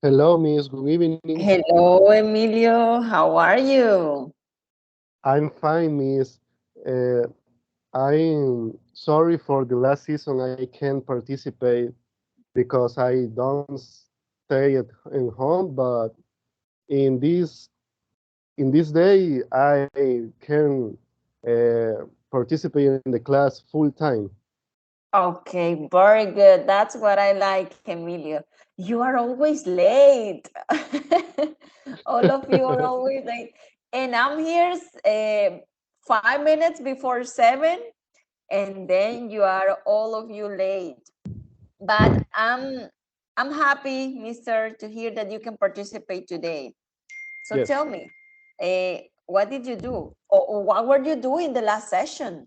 Hello, Miss. Good evening. Hello, Emilio. How are you? I'm fine, Miss. Uh, I'm sorry for the last season I can't participate because I don't stay in home, but in this day I can participate in the class full time. Okay, very good. That's what I like, Emilio. You are always late. All of you are always late. And I'm here 5 minutes before 7, and then you are all of you late. But I'm happy, Mister, to hear that you can participate today. So tell Yes. me, what did you do? Or what were you doing the last session?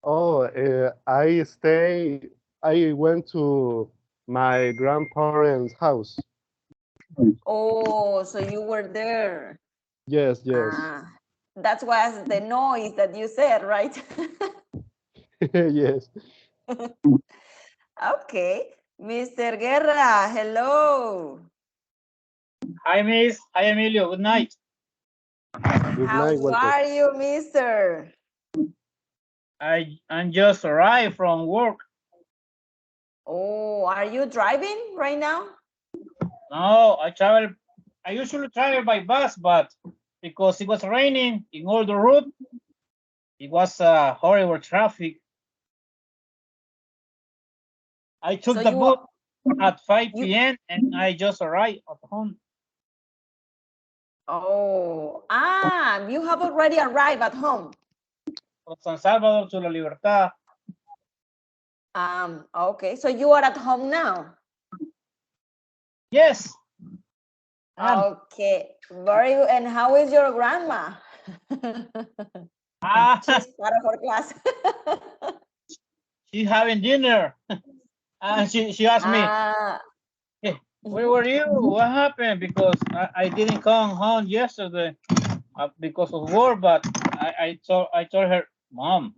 Oh, I went to my grandparents' house. Oh, so you were there. Yes, yes, Ah, that was the noise that you said, right? yes. Okay. Mr. Guerra, hello. Hi, Miss. Hi, Emilio. Good night. Good How night, Walter. are you, mister? I'm just arrived from work. Oh, are you driving right now? No, I travel. I usually travel by bus, but because it was raining in all the route, it was horrible traffic. I So took the you bus at 5 you p.m. and I just arrived at home. you have already arrived at home. From San Salvador to La Libertad. Okay, so you are at home now. Yes, I am. Okay, very good. And how is your grandma? Ah, She's part of our class. she's having dinner. And she asked me, Ah, hey, where mhm. were you? What happened? Because I didn't come home yesterday. Because of work, but I told her, Mom,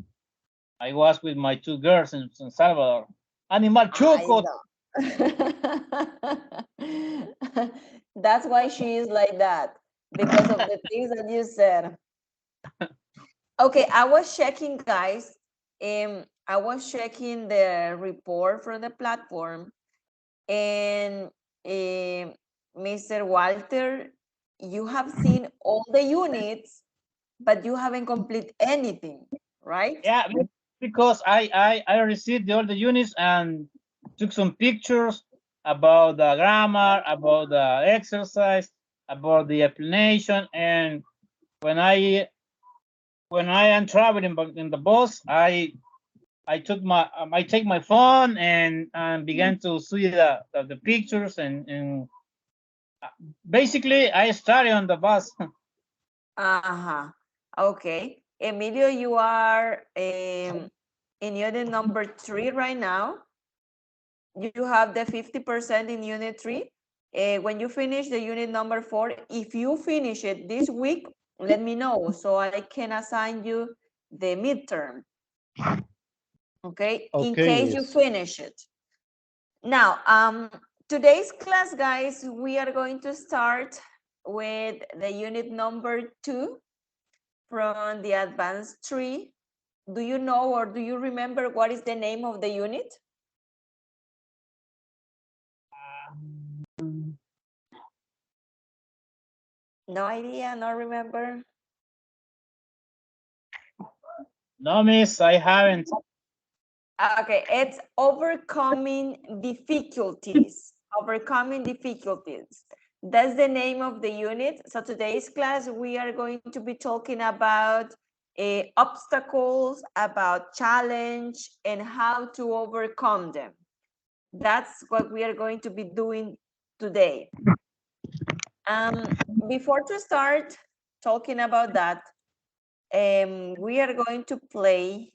I was with my two girls in San Salvador. Animal I choco. know. That's why she is like that, because of the things that you said. Okay, I was checking, guys. I was checking the report from the platform, and Mr. Walter, you have seen all the units, but you haven't complete anything, right? Yeah, because I received all the units and took some pictures about the grammar, about the exercise, about the explanation, and when I when I am traveling in the bus, I take my phone and began to see the pictures and basically I started on the bus. Uh-huh. Okay. Emilio, you are in unit number 3 right now. You have the 50% in unit 3. When you finish the unit number 4, if you finish it this week, let me know so I can assign you the midterm. Okay, in Okay, case you Miss. finish it. Now, today's class, guys, we are going to start with the unit number 2 from the advanced tree. Do you know or do you remember what is the name of the unit? No idea, no remember. No, miss, I haven't. Okay, it's overcoming difficulties. Overcoming difficulties. That's the name of the unit. So today's class, we are going to be talking about obstacles, about challenge, and how to overcome them. That's what we are going to be doing today. Before to start talking about that, we are going to play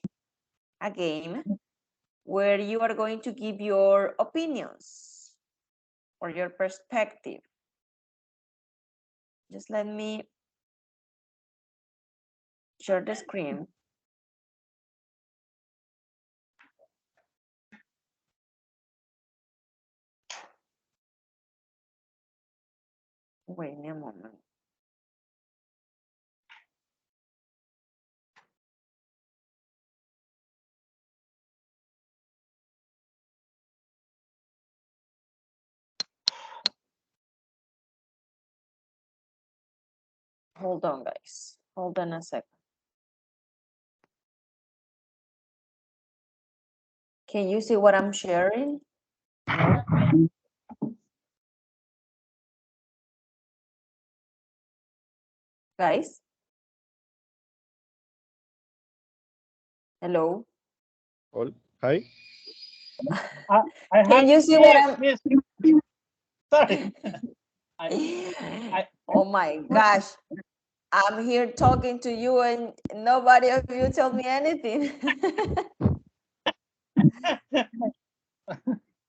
a game where you are going to give your opinions or your perspective. Just let me share the screen. Wait me a moment. Hold on, guys. Hold on a second. Can you see what I'm sharing? No? Guys? Hello? All, hi. I Can have, you see what I'm... yes, sorry. I, Oh my gosh. I'm here talking to you and nobody of you tell me anything.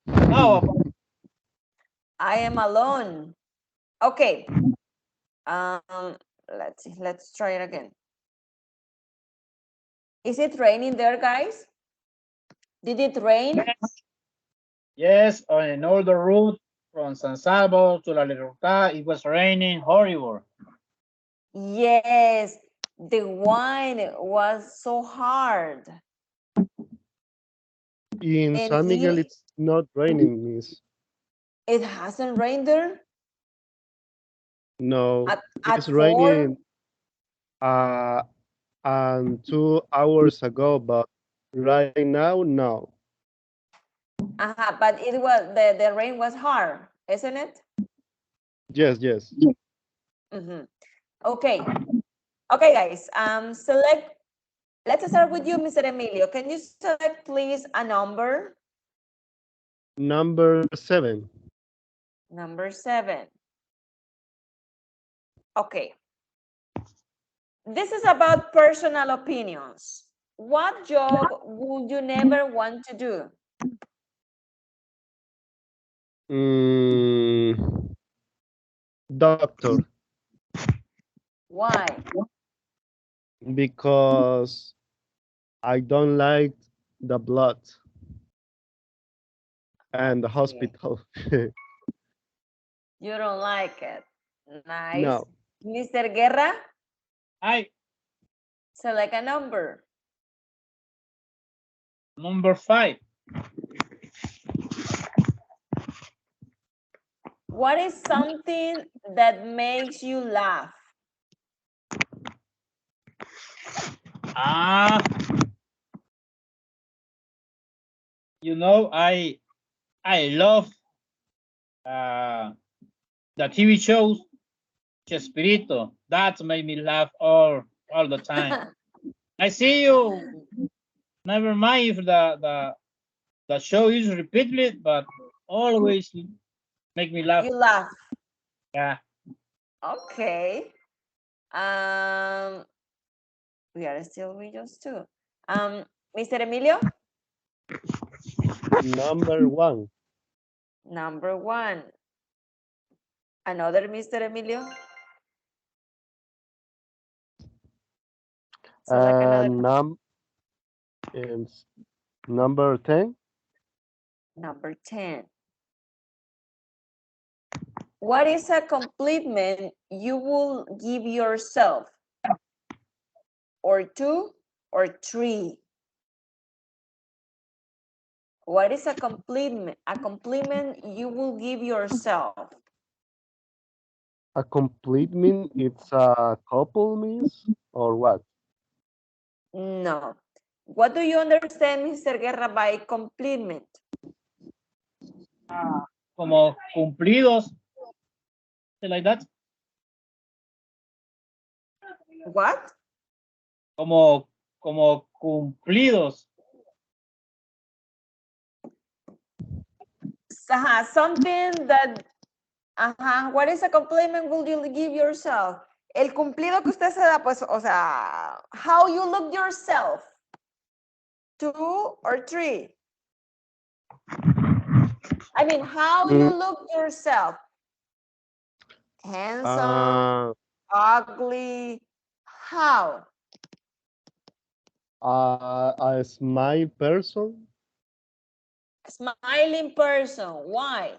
no, I am alone. Okay. Let's see. Let's try it again. Is it raining there, guys? Did it rain? yes, on an older route from San Salvador to La Libertad, it was raining horrible. Yes. The wine was so hard. In And San Miguel, it's not raining, miss. it hasn't rained there No, at it's 4? raining and 2 hours ago, but right now, no. But it was the rain was hard, isn't it? Yes, yes. Mhm. Okay. Okay, guys. Select. Let's start with you, Mr. Emilio. Can you select, please, a number? Number 7. Number 7. Okay. This is about personal opinions. What job would you never want to do? Doctor, Why? because I don't like the blood and the Yeah. hospital. You don't like it. Nice. No. Mr. Guerra, I, select a number. number 5. What is something that makes you laugh? You know, I love the TV shows Chespirito. That made me laugh all the time. I see you. Never mind if the show is repeated, but always make me laugh. You laugh. Yeah. Okay. We are still with us too. Mr. Emilio? Number 1. Number 1. Another Mr. Emilio? Select another. Number 10. Number 10. What is a compliment you will give yourself? Or 2 or 3? What is a compliment you will give yourself? A compliment, it's a couple, miss, or what? No. What do you understand, Mr. Guerra, by compliment? Como cumplidos. Like that. What? Como cumplidos. Something that, what is a compliment will you give yourself? El cumplido que usted se da, pues, o sea, how you look yourself. 2 or 3? I mean, how you look yourself. Handsome, ugly, how? A smile person. Smiling person, why?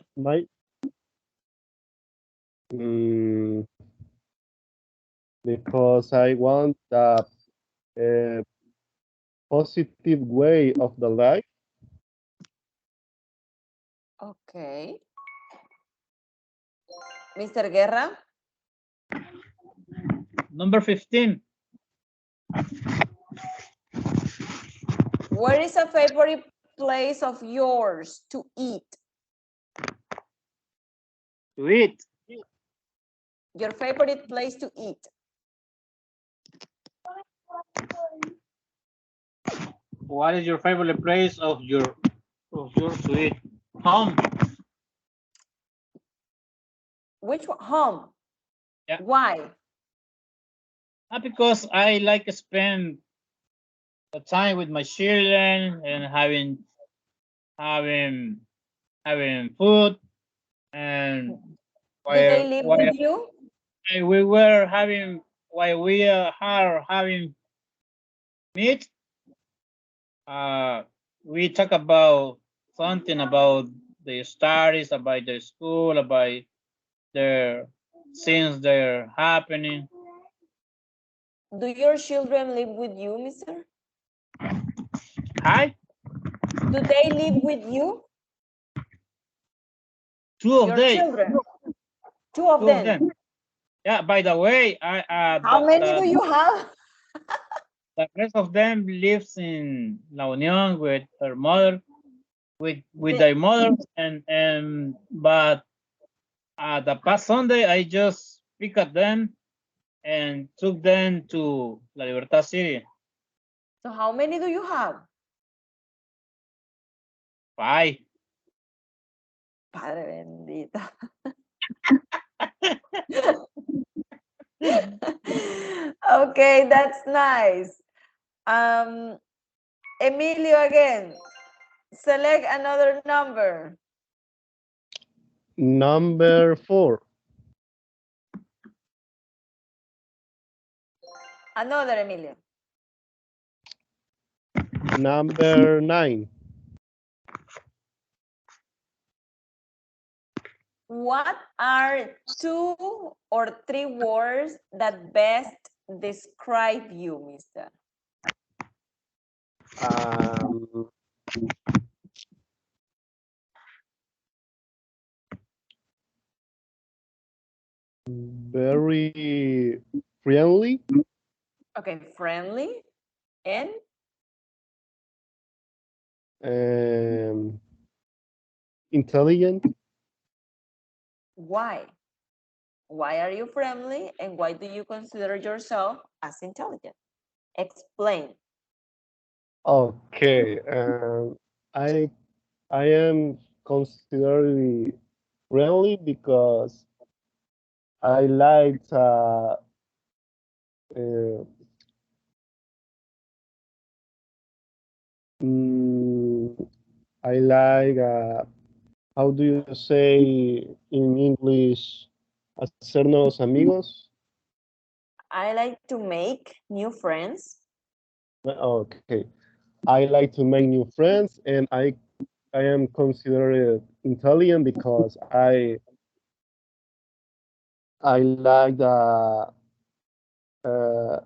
Because I want a positive way of the life. Okay. Mr. Guerra? Number 15. Where is a favorite place of yours to eat? To eat. Your favorite place to eat? What is your favorite place of yours to eat? Home. Which one? Home. Yeah. Why? Because I like to spend the time with my children and having food, and Do they live while with you? we were having while we are having meat, we talk about something about the studies, about their school, about their things they're happening. Do your children live with you, mister? Hi, Do they live with you? two of Your them. children? Two of Two of them. them. Yeah. By the way, How many do you have? the rest of them lives in La Unión with her mother, with their mother, and but the past Sunday I just picked up them and took them to La Libertad City. So how many do you have? 5. Padre bendito. Okay, that's nice. Emilio again. Select another number. Number 4. Another Emilio. Number 9. What are 2 or 3 words that best describe you, mister? Very friendly. Okay, friendly and Intelligent. why? Why are you friendly and why do you consider yourself as intelligent? Explain. Okay. I am considered friendly because I like I like how do you say in English, hacernos amigos? I like to make new friends. Okay. I like to make new friends, and I am considered intelligent because I like the uh,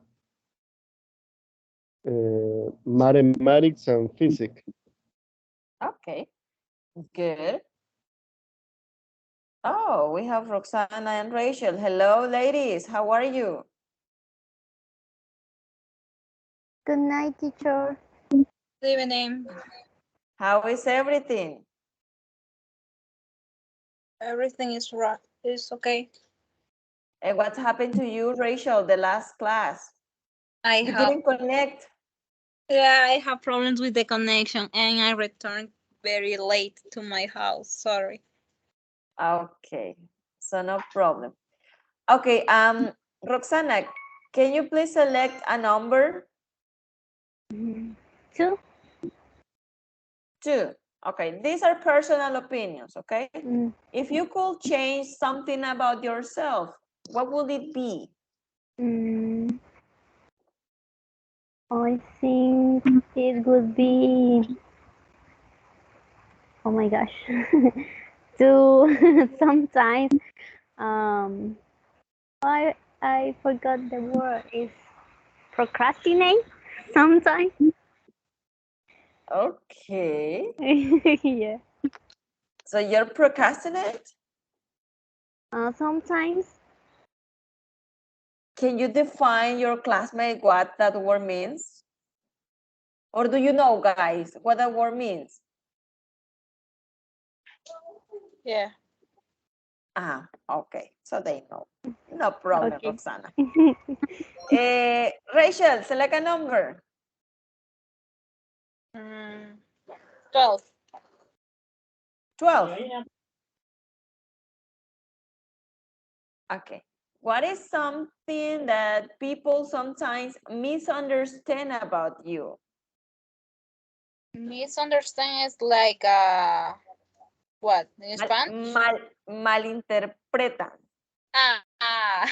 mathematics and physics. Okay, good. Oh, we have Roxana and Rachel. Hello, ladies. How are you? Good night, teacher. Good evening. How is everything? Everything is right. It's okay. And what happened to you, Rachel, the last class? You didn't connect. Yeah, I have problems with the connection and I returned very late to my house. Sorry. Okay, so no problem. Okay, Roxana, can you please select a number? 2. 2. Okay, these are personal opinions, okay? If you could change something about yourself, what would it be? I think it would be, oh my gosh, to sometimes Um, I forgot the word. Is procrastinate sometimes. Okay. Yeah. So you're procrastinate? Sometimes. Can you define your classmate what that word means? Or do you know, guys, what that word means? Yeah. Ah, okay. So they know. No problem, Okay. Roxana. Rachel, select a number. 12. 12. Okay. What is something that people sometimes misunderstand about you? Misunderstand is like what in Spanish? Malinterpretan. Ah.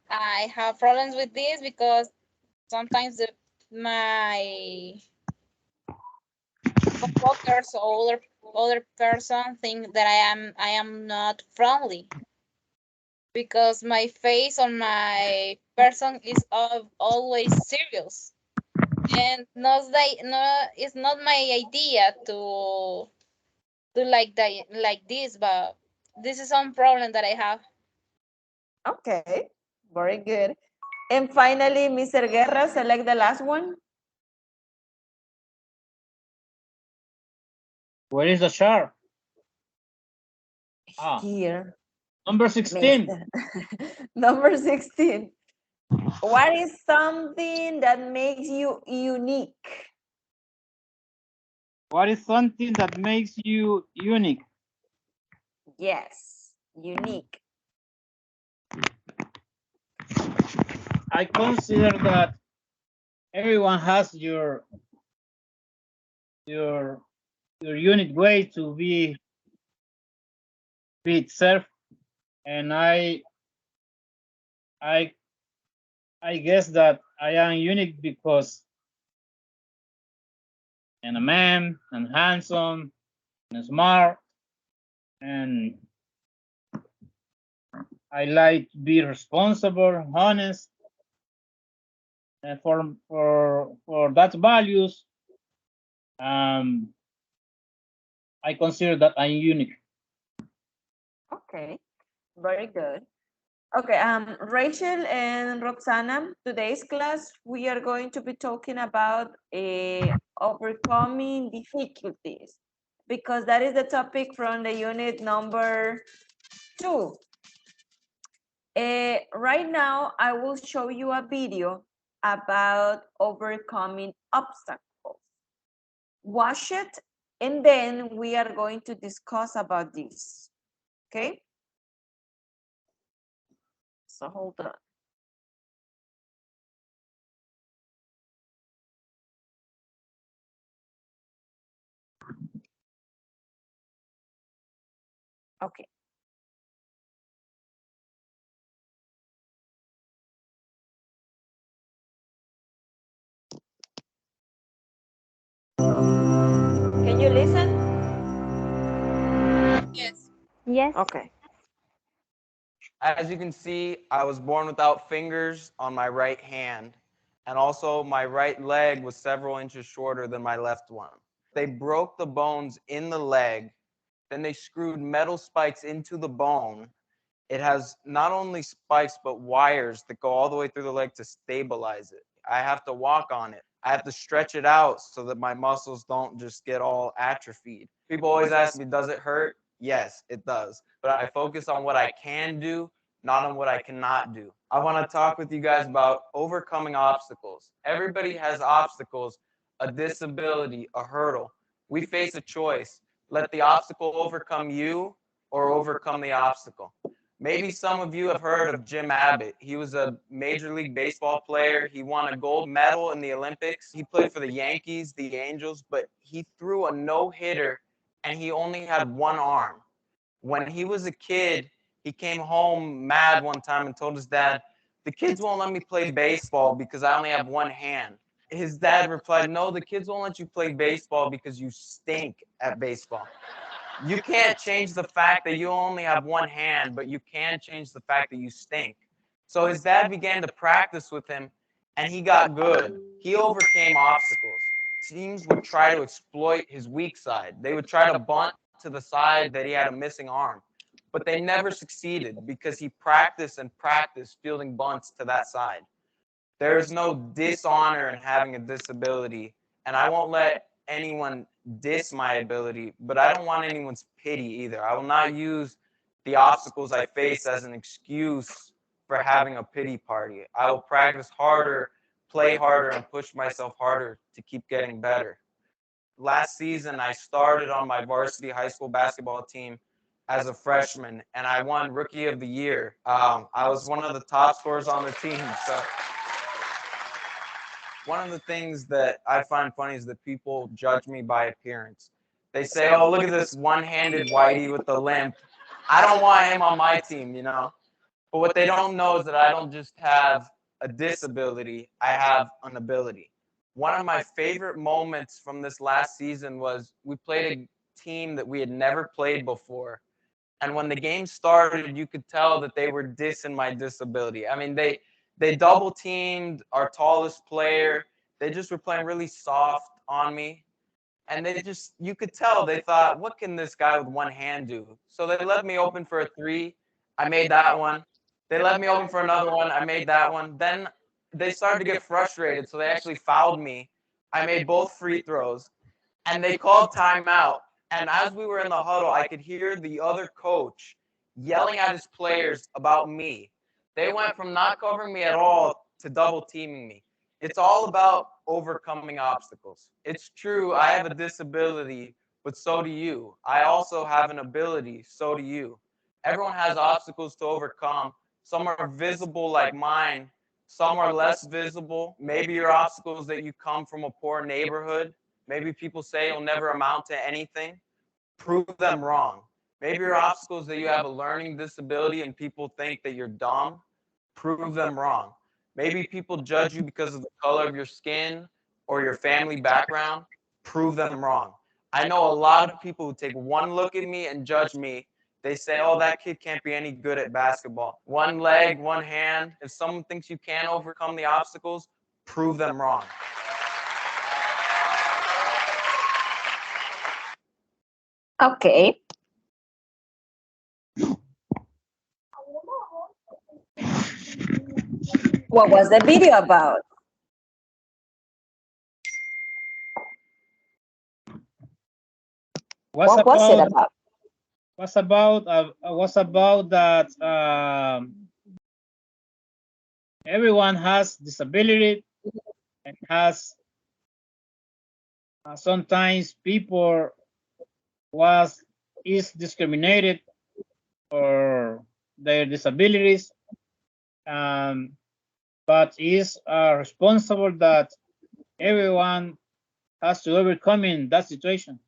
I have problems with this because sometimes my coworkers or other person think that I am not friendly because my face on my person is always serious, and it's not my idea to do like that like this, but this is some problem that I have. Okay, very good. And finally, Mr. Guerra, select the last one. Where is the shark? Ah, Here. number 16. Number 16. What is something that makes you unique? What is something that makes you unique? Yes, unique. I consider that everyone has your unique way to be itself, and I I guess that I am unique because I'm a man, and handsome, and smart, and I like to be responsible, honest, and for that values, um, I consider that I'm unique. Okay, very good. Okay, Rachel and Roxana, today's class, we are going to be talking about overcoming difficulties because that is the topic from the unit number 2. Right now, I will show you a video about overcoming obstacles. Watch it, and then we are going to discuss about this, okay? So hold on. Okay. Can you listen? Yes. Yes. Okay. As you can see, I was born without fingers on my right hand, and also my right leg was several inches shorter than my left one. They broke the bones in the leg, then they screwed metal spikes into the bone. It has not only spikes, but wires that go all the way through the leg to stabilize it. I have to walk on it. I have to stretch it out so that my muscles don't just get all atrophied. People always ask me, does it hurt? Yes, it does. But I focus on what I can do, not on what I cannot do. I want to talk with you guys about overcoming obstacles. Everybody has obstacles, a disability, a hurdle. We face a choice. Let the obstacle overcome you or overcome the obstacle. Maybe some of you have heard of Jim Abbott. He was a Major League Baseball player. He won a gold medal in the Olympics. He played for the Yankees, the Angels, but he threw a no-hitter and he only had one arm. When he was a kid, he came home mad one time and told his dad, "The kids won't let me play baseball because I only have one hand." His dad replied, "No, the kids won't let you play baseball because you stink at baseball." You can't change the fact that you only have one hand, but you can change the fact that you stink. So his dad began to practice with him, and he got good. He overcame obstacles. Teams would try to exploit his weak side. They would try to bunt to the side that he had a missing arm, but they never succeeded because he practiced and practiced fielding bunts to that side. There is no dishonor in having a disability, and I won't let anyone diss my ability, but I don't want anyone's pity either. I will not use the obstacles I face as an excuse for having a pity party. I will practice harder, play harder, and push myself harder to keep getting better. Last season, I started on my varsity high school basketball team as a freshman, and I won Rookie of the Year. I was one of the top scorers on the team. So one of the things that I find funny is that people judge me by appearance. They say, oh, look at this one-handed whitey with the limp. I don't want him on my team, you know? But what they don't know is that I don't just have a disability, I have an ability. One of my favorite moments from this last season was we played a team that we had never played before. And when the game started, you could tell that they were dissing my disability. I mean, they double teamed our tallest player. They just were playing really soft on me. And you could tell they thought, what can this guy with one hand do? So they left me open for a three. I made that one. They left me open for another one. I made that one. Then they started to get frustrated, so they actually fouled me. I made both free throws, and they called timeout. And as we were in the huddle, I could hear the other coach yelling at his players about me. They went from not covering me at all to double teaming me. It's all about overcoming obstacles. It's true, I have a disability, but so do you. I also have an ability, so do you. Everyone has obstacles to overcome. Some are visible like mine, some are less visible. Maybe your obstacles that you come from a poor neighborhood. Maybe people say you'll never amount to anything. Prove them wrong. Maybe your obstacles that you have a learning disability and people think that you're dumb. Prove them wrong. Maybe people judge you because of the color of your skin or your family background. Prove them wrong. I know a lot of people who take one look at me and judge me. They say, oh, that kid can't be any good at basketball. One leg, one hand. If someone thinks you can overcome the obstacles, prove them wrong. Okay. What was the video about? What was it about? What's about that everyone has disability and has sometimes people is discriminated for their disabilities, but is responsible that everyone has to overcome in that situation.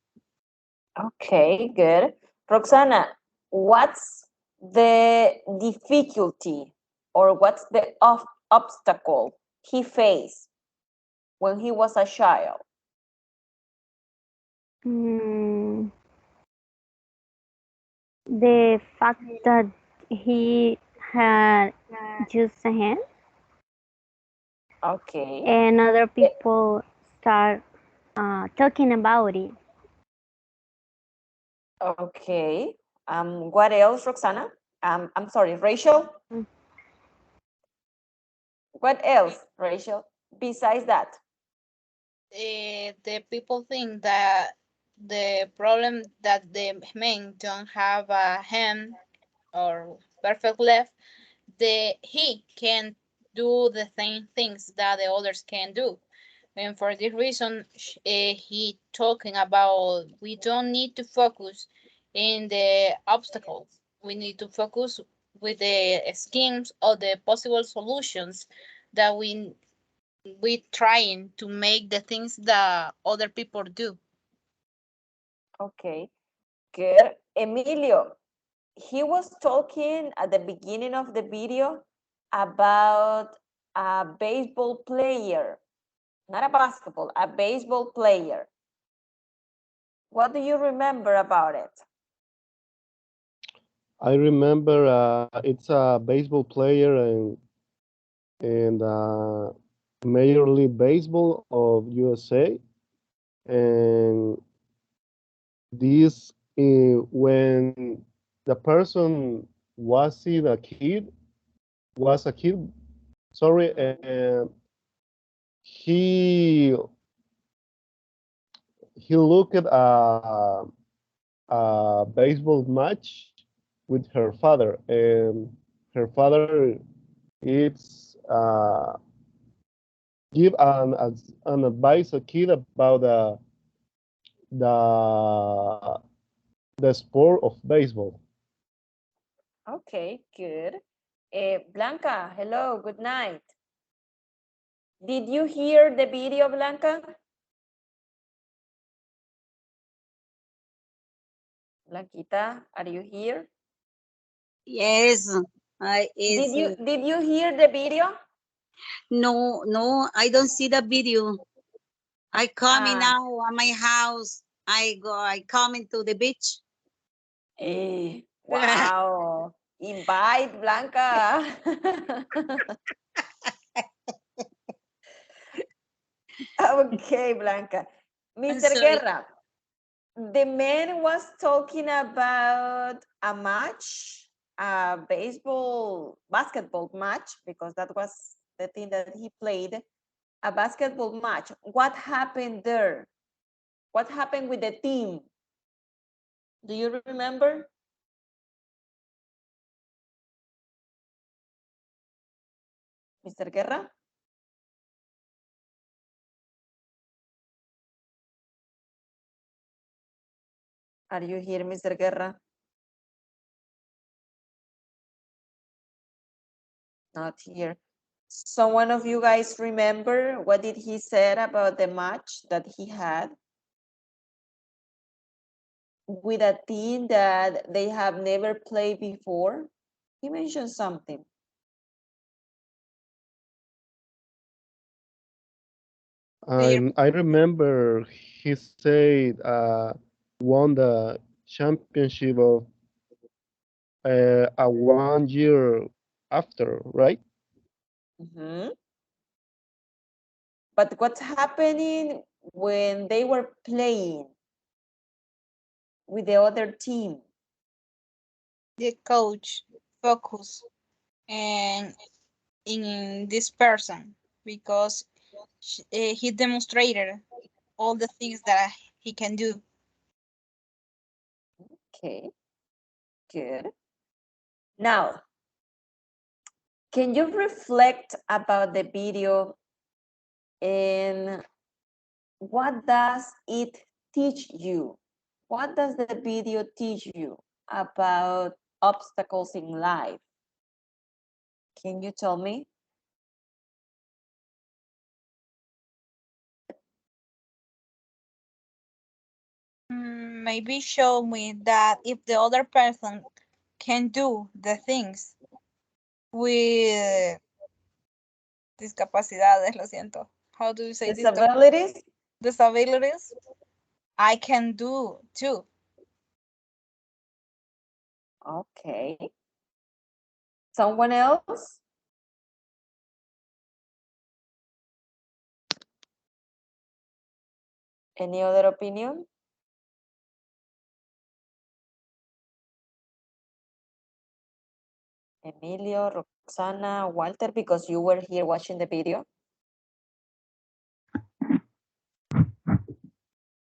Okay, good. Roxana, what's the difficulty or what's the obstacle he faced when he was a child? The fact that he had just a hand. Okay. And other people start talking about it. Okay. What else, Roxana? I'm sorry, Rachel? What else, Rachel, besides that? The people think that the problem that the men don't have a hand or perfect left, he can do the same things that the others can do. And for this reason, he talking about we don't need to focus in the obstacles. We need to focus with the schemes or the possible solutions that we trying to make the things that other people do. Okay, good. Emilio, he was talking at the beginning of the video about a baseball player, not a basketball, a baseball player. What do you remember about it? I remember it's a baseball player and Major League Baseball of USA. And this when the person was a kid, sorry, and he he looked at a baseball match with her father, and her father it's give an advice a kid about the the sport of baseball. Okay, good. Blanca, hello, good night. Did you hear the video, Blanca? Blanquita, are you here? Yes, I is Did you hear the video? no, I don't see the video. I coming Ah. now at my house. I coming to the beach. Wow. Invite Blanca. Okay, Blanca. Mr. sorry. Guerra, the man was talking about a match, a basketball match, because that was the thing that he played, a basketball match. What happened there? What happened with the team? Do you remember? Mr. Guerra? Are you here, Mr. Guerra? Not here. Someone of you guys remember what did he said about the match that he had with a team that they have never played before? He mentioned something. I remember he said won the championship of a 1 year after, right? But what's happening when they were playing with the other team? The coach focus and in this person because he demonstrated all the things that he can do. Okay, good. Now, can you reflect about the video and what does it teach you? What does the video teach you about obstacles in life? Can you tell me? Maybe show me that if the other person can do the things with discapacidades, lo siento. How do you say disabilities? Disabilities, I can do too. Okay. Someone else? Any other opinion? Emilio, Roxana, Walter, because you were here watching the video.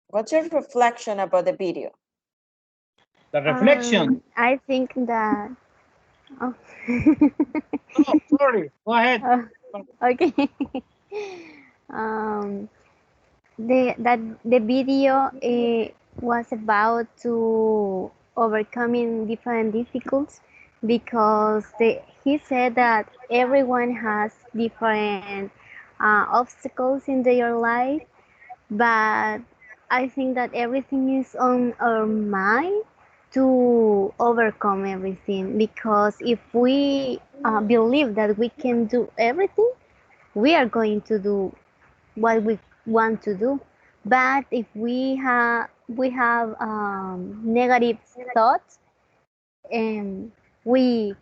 What's your reflection about the video? The reflection. I think that. Oh. Oh, sorry. Go ahead. Okay. um, the video was about to overcoming different difficulties because he said that everyone has different obstacles in their life, but I think that everything is on our mind to overcome everything, because if we believe that we can do everything, we are going to do what we want to do. But if we have negative thoughts, we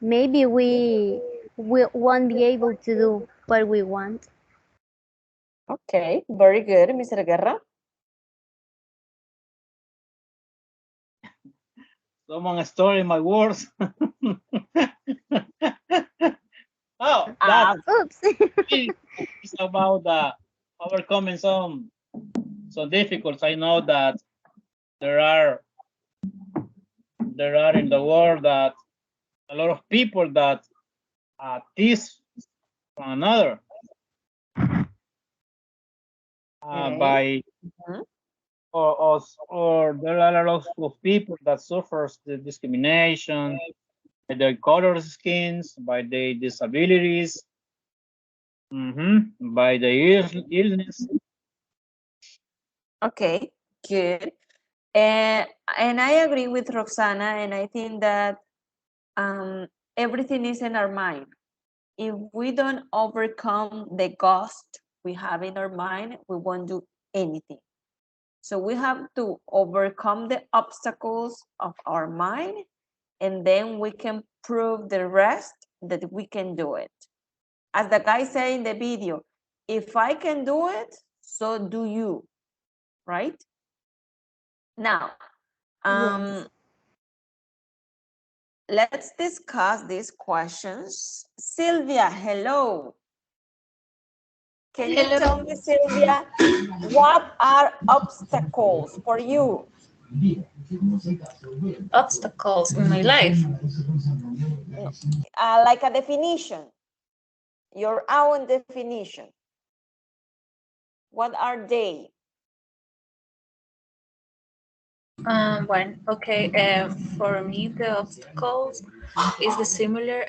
maybe we won't be able to do what we want. Okay, very good, Mr. Guerra. Someone stole my words. Oh, Ah, that Oops. is about overcoming some difficulties. I know that there are in the world that a lot of people that tease one another okay. by Mhm. or there are a lot of people that suffers the discrimination by their color skins, by their disabilities, by the illness. Okay, good. And I agree with Roxana, and I think that everything is in our mind. If we don't overcome the ghost we have in our mind, we won't do anything. So we have to overcome the obstacles of our mind, and then we can prove the rest that we can do it. As the guy said in the video, if I can do it, so do you, right? Now, Yes. let's discuss these questions. Sylvia, hello. Can you Hello. tell me, Sylvia, what are obstacles for you? Obstacles in my life. Like a definition, your own definition. What are they? Okay. For me, the obstacles is the similar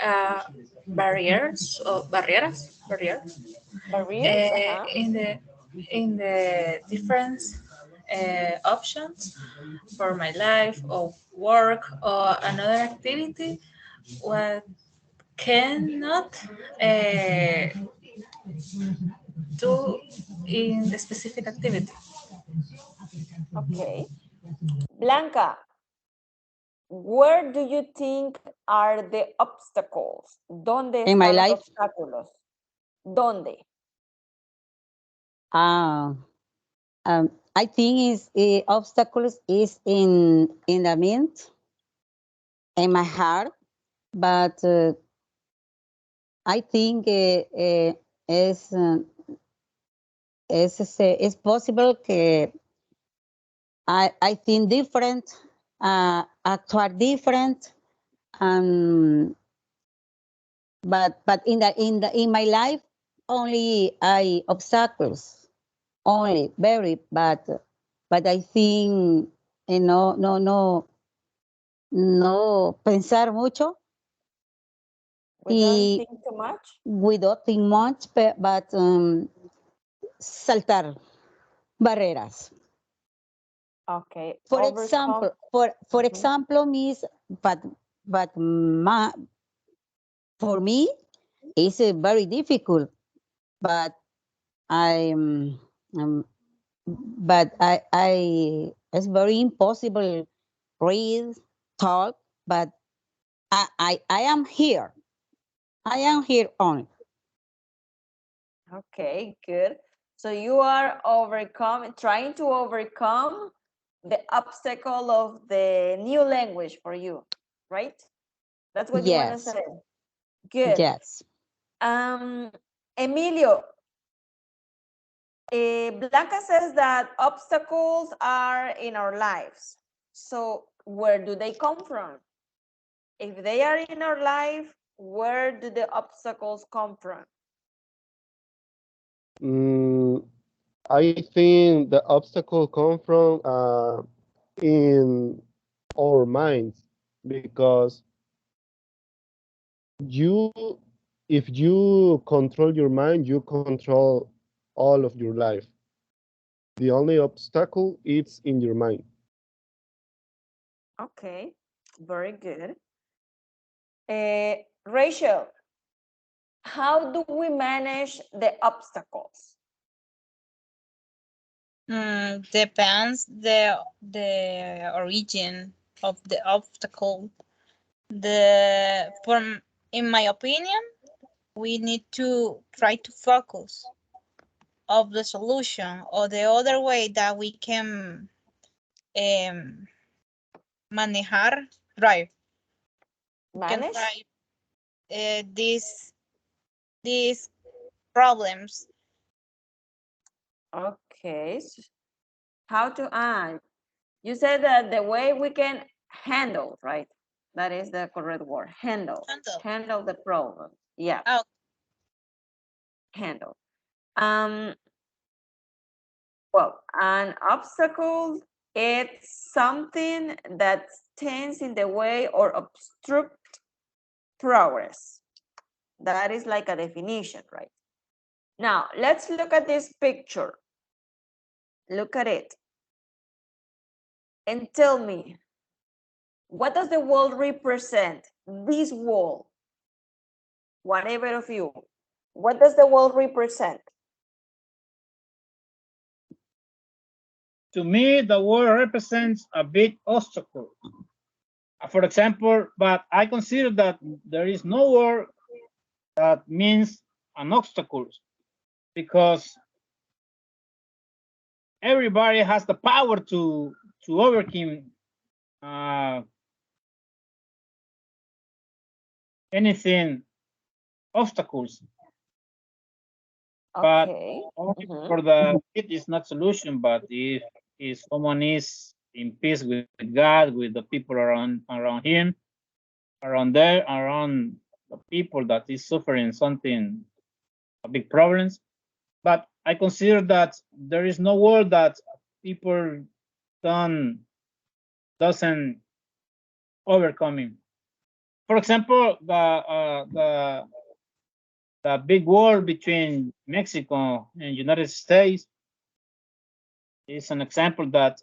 barriers or barriers Barriers? in the different options for my life or work or another activity. What cannot do in the specific activity. Okay. Blanca, where do you think are the obstacles? ¿Dónde In my están los life, obstáculos? ¿Dónde? uh, I think is obstacles is in the mind, in my heart, but I think es possible que I think different, actuar different, and but in my life only I obstacles only very but I think no pensar mucho We don't y think too much? we don't think much but saltar barreras. Okay. For Overcome. example, example, Miss, but for me, it's very difficult. But I'm, um, I, it's very impossible read, talk. But I am here. I am here only. Okay, good. So you are trying to overcome the obstacle of the new language for you, right? That's what you want to Yes, say. Good. yes. Emilio, Blanca says that obstacles are in our lives. So where do they come from? If they are in our life, where do the obstacles come from? I think the obstacle come from in our minds because you if you control your mind, you control all of your life. The only obstacle is in your mind. Okay, very good. Rachel, how do we manage the obstacles? Depends the origin of the obstacle. in my opinion, we need to try to focus of the solution or the other way that we can manejar, drive. We can Manage? drive these problems. Okay. How to you said that the way we can handle, right? That is the correct word. Handle. Handle the problem. Yeah. Oh. Handle. Well, an obstacle, it's something that stands in the way or obstruct progress. That is like a definition, right? Now, let's look at this picture. Look at it. And tell me, what does the wall represent? This wall. Whatever of you. What does the wall represent? To me, the word represents a big obstacle. For example, but I consider that there is no word that means an obstacle because everybody has the power to overcome anything obstacles. Okay. But only for the it is not solution. But if someone is in peace with God, with the people around him, around the people that is suffering something, a big problems. But I consider that there is no word that people doesn't overcoming. For example, the big war between Mexico and United States is an example that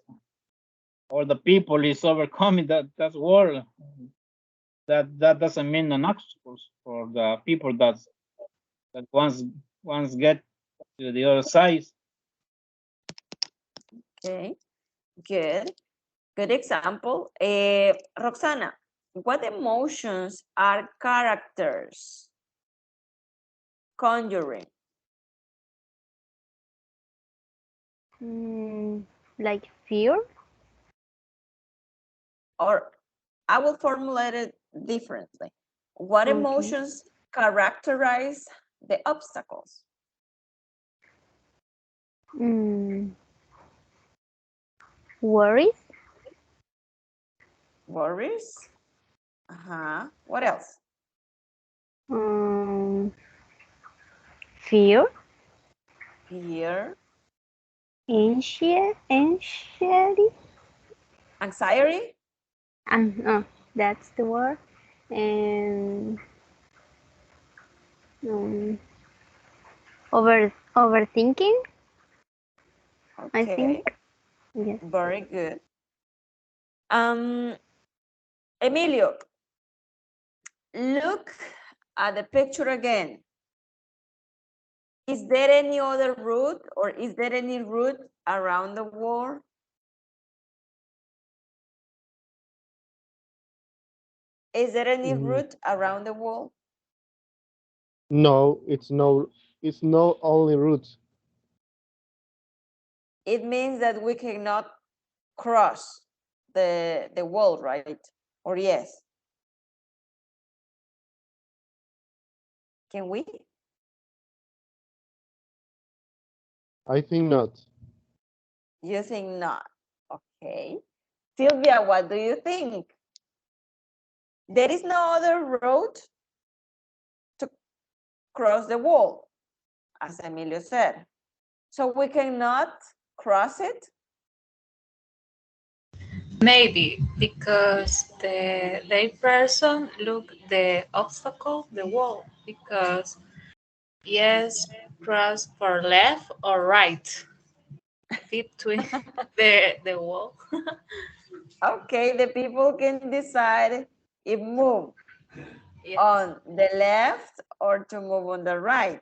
all the people is overcoming that war. That doesn't mean an obstacles for the people that once get to the other side. Okay, good. Good example. Roxana, what emotions are characters conjuring? Like fear? Or I will formulate it differently. What Okay. emotions characterize the obstacles? Worries? Worries? What else? Fear? Fear. Anxiety? Anxiety? That's the word. And overthinking? Okay. I think. Yes. Very good. Emilio, look at the picture again. Is there any other route or is there any route around the wall? Is there any route around the wall? No, it's no only route. It means that we cannot cross the wall, right? Or yes? Can we? I think not. You think not? Okay. Sylvia, what do you think? There is no other road to cross the wall, as Emilio said. So we cannot cross it? Maybe because the person look the obstacle, the wall, because yes, cross for left or right between the wall. Okay, the people can decide if move on the left or to move on the right.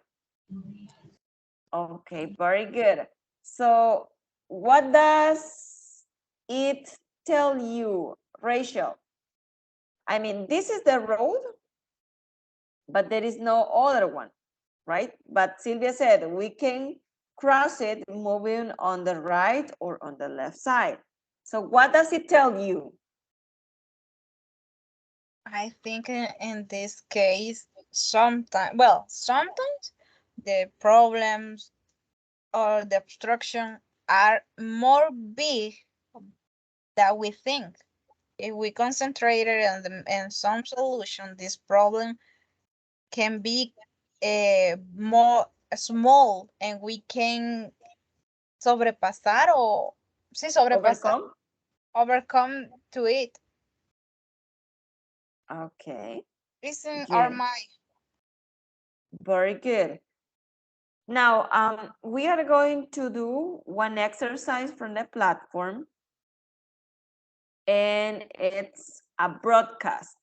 Okay, very good. So what does it tell you, Rachel? I mean, this is the road, but there is no other one, right? But Sylvia said we can cross it moving on the right or on the left side. So what does it tell you? I think in this case, sometimes the problems or the obstruction are more big than we think. If we concentrated on some solution, this problem can be more small and we can sobrepasar o sí, sobrepasar, overcome to it. Okay. It's in Yeah. our mind. Very good. Now, we are going to do one exercise from the platform, and it's a broadcast.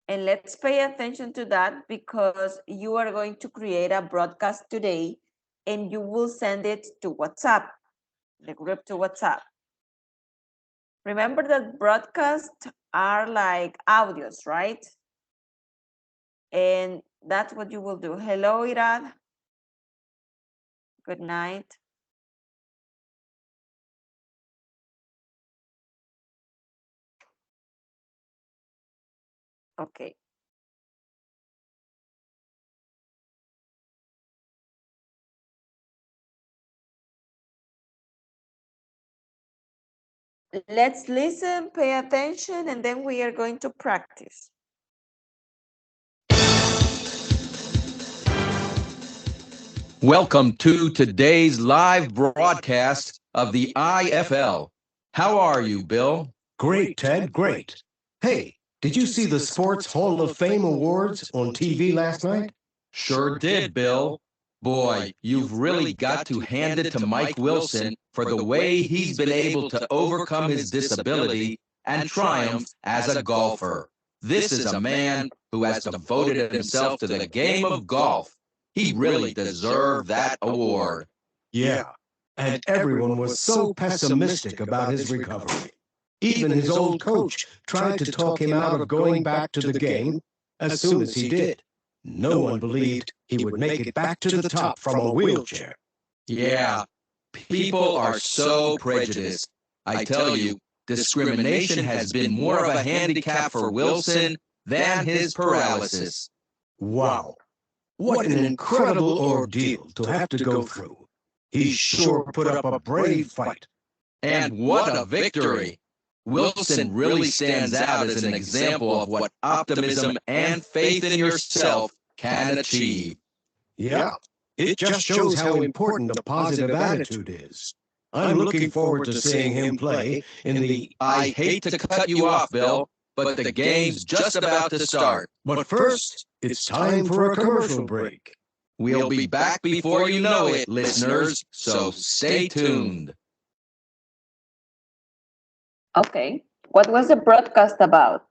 And let's pay attention to that because you are going to create a broadcast today and you will send it to WhatsApp, the group to WhatsApp. Remember that broadcasts are like audios, right? And that's what you will do. Hello, Irad. Good night. Okay. Let's listen, pay attention, and then we are going to practice. Welcome to today's live broadcast of the IFL. How are you, Bill? Great, Ted, great. Hey, did you see the Sports Hall of Fame Awards on TV last night? Sure did, Bill. Boy, you've really got to hand it to Mike Wilson for the way he's been able to overcome his disability and triumph as a golfer. This is a man who has devoted himself to the game of golf. He really deserved that award. Yeah, and everyone was so pessimistic about his recovery. Even his old coach tried to talk him out of going back to the game as soon as he did. No one believed he would make it back to the top from a wheelchair. Yeah, people are so prejudiced. I tell you, discrimination has been more of a handicap for Wilson than his paralysis. Wow, what an incredible ordeal to have to go through. He sure put up a brave fight. And what a victory! Wilson really stands out as an example of what optimism and faith in yourself can achieve. Yeah, it just shows how important a positive attitude is. I'm looking forward to seeing him play in the... I hate to cut you off, Bill, but the game's just about to start. But first, it's time for a commercial break. We'll be back before you know it, listeners, so stay tuned. Okay, what was the broadcast about?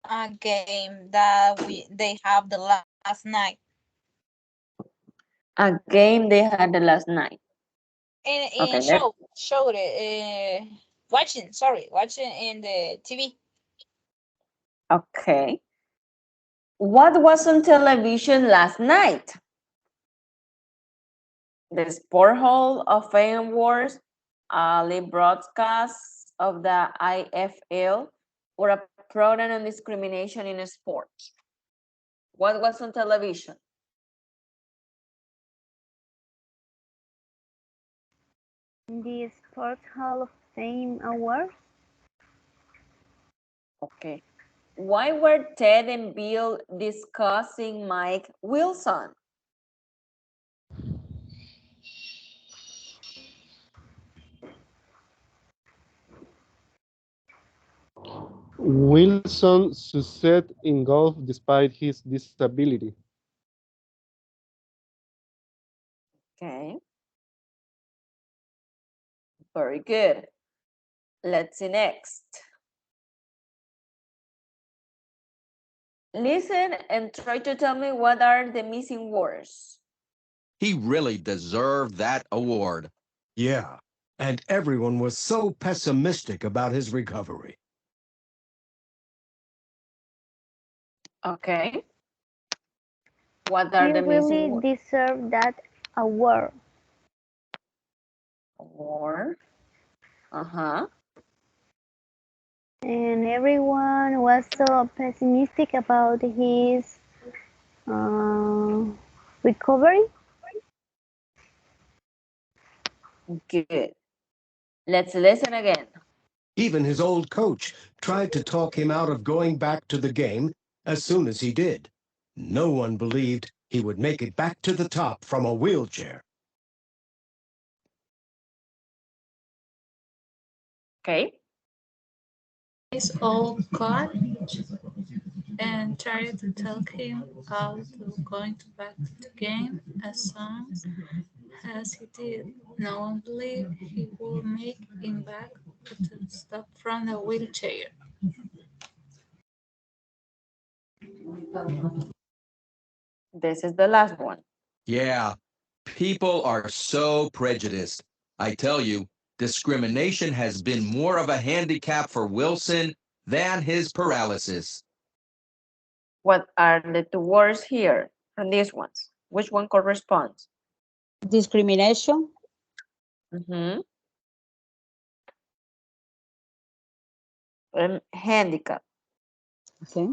A game that they have the last night. A game they had the last night. And Okay, showed it. Watching in the TV. Okay. What was on television last night? The Sport Hall of Fame Awards, live broadcasts of the IFL, or a program on discrimination in sports? What was on television? The Sports Hall of Fame Awards. Okay. Why were Ted and Bill discussing Mike Wilson? Wilson succeeded in golf despite his disability. Okay. Very good. Let's see next. Listen and try to tell me what are the missing words. He really deserved that award. Yeah, and everyone was so pessimistic about his recovery. Okay. What are He the really missing words? deserved that award. Or, uh-huh. And everyone was so pessimistic about his recovery. Good. Let's listen again. Even his old coach tried to talk him out of going back to the game as soon as he did. No one believed he would make it back to the top from a wheelchair. Okay. His old coach and tried to tell him out of going to back to the game as soon as he did. No one believed he would make him back to the stop from the wheelchair. This is the last one. Yeah, people are so prejudiced. I tell you, discrimination has been more of a handicap for Wilson than his paralysis. What are the two words here from these ones? Which one corresponds? Discrimination. Mm-hmm. Handicap. Okay.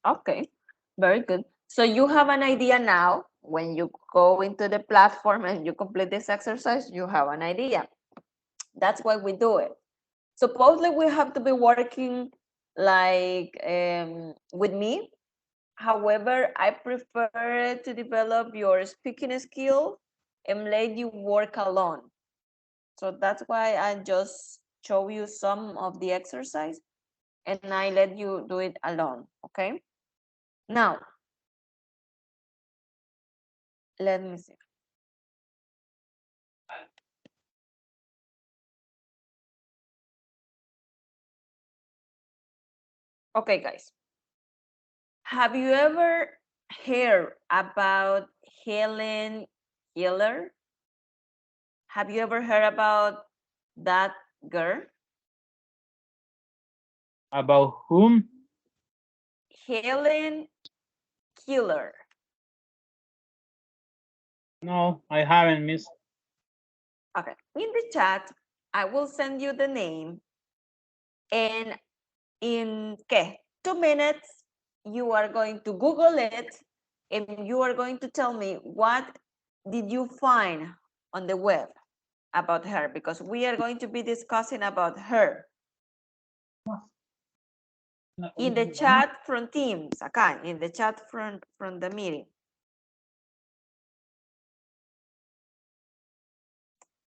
Okay, very good. So you have an idea now. When you go into the platform and you complete this exercise, you have an idea. That's why we do it. Supposedly we have to be working like with me. However, I prefer to develop your speaking skill and let you work alone. So that's why I just show you some of the exercise and I let you do it alone, okay? Now, let me see. Okay, guys. Have you ever heard about Helen Keller? Have you ever heard about that girl? About whom? Helen Keller. No, I haven't, miss. Okay, in the chat, I will send you the name and in 2 minutes, you are going to Google it and you are going to tell me what did you find on the web about her, because we are going to be discussing about her. In the chat from Teams, acá, in the chat from the meeting.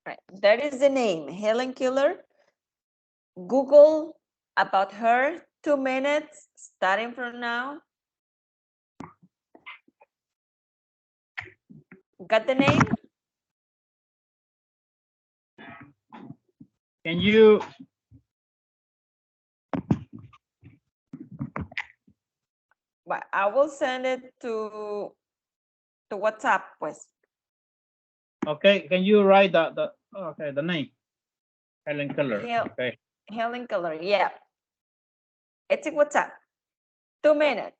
Right, that is the name, Helen Keller. Google about her, 2 minutes, starting from now. Got the name? Can you? But I will send it to WhatsApp, pues. Okay, can you write the okay, the name? Helen Keller. Okay. Helen Keller, yeah. It's in WhatsApp. 2 minutes.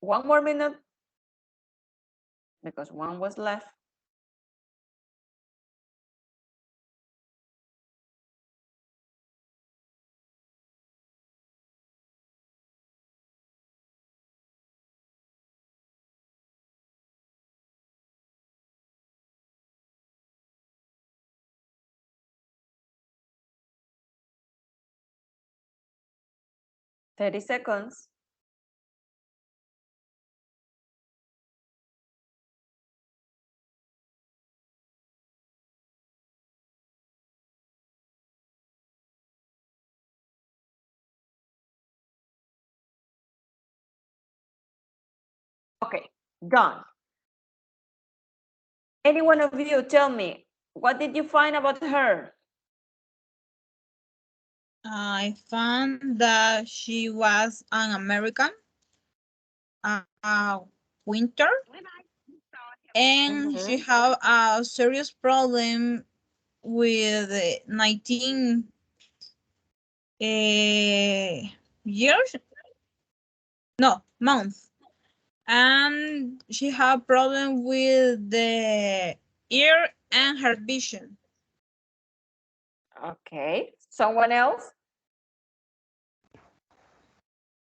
1 more minute. Because one was left. Thirty seconds. Okay, done. Any one of you tell me, what did you find about her? I found that she was an American. winter, and she have a serious problem with 19 years, no, months, and she have problem with the ear and her vision. Okay. Someone else?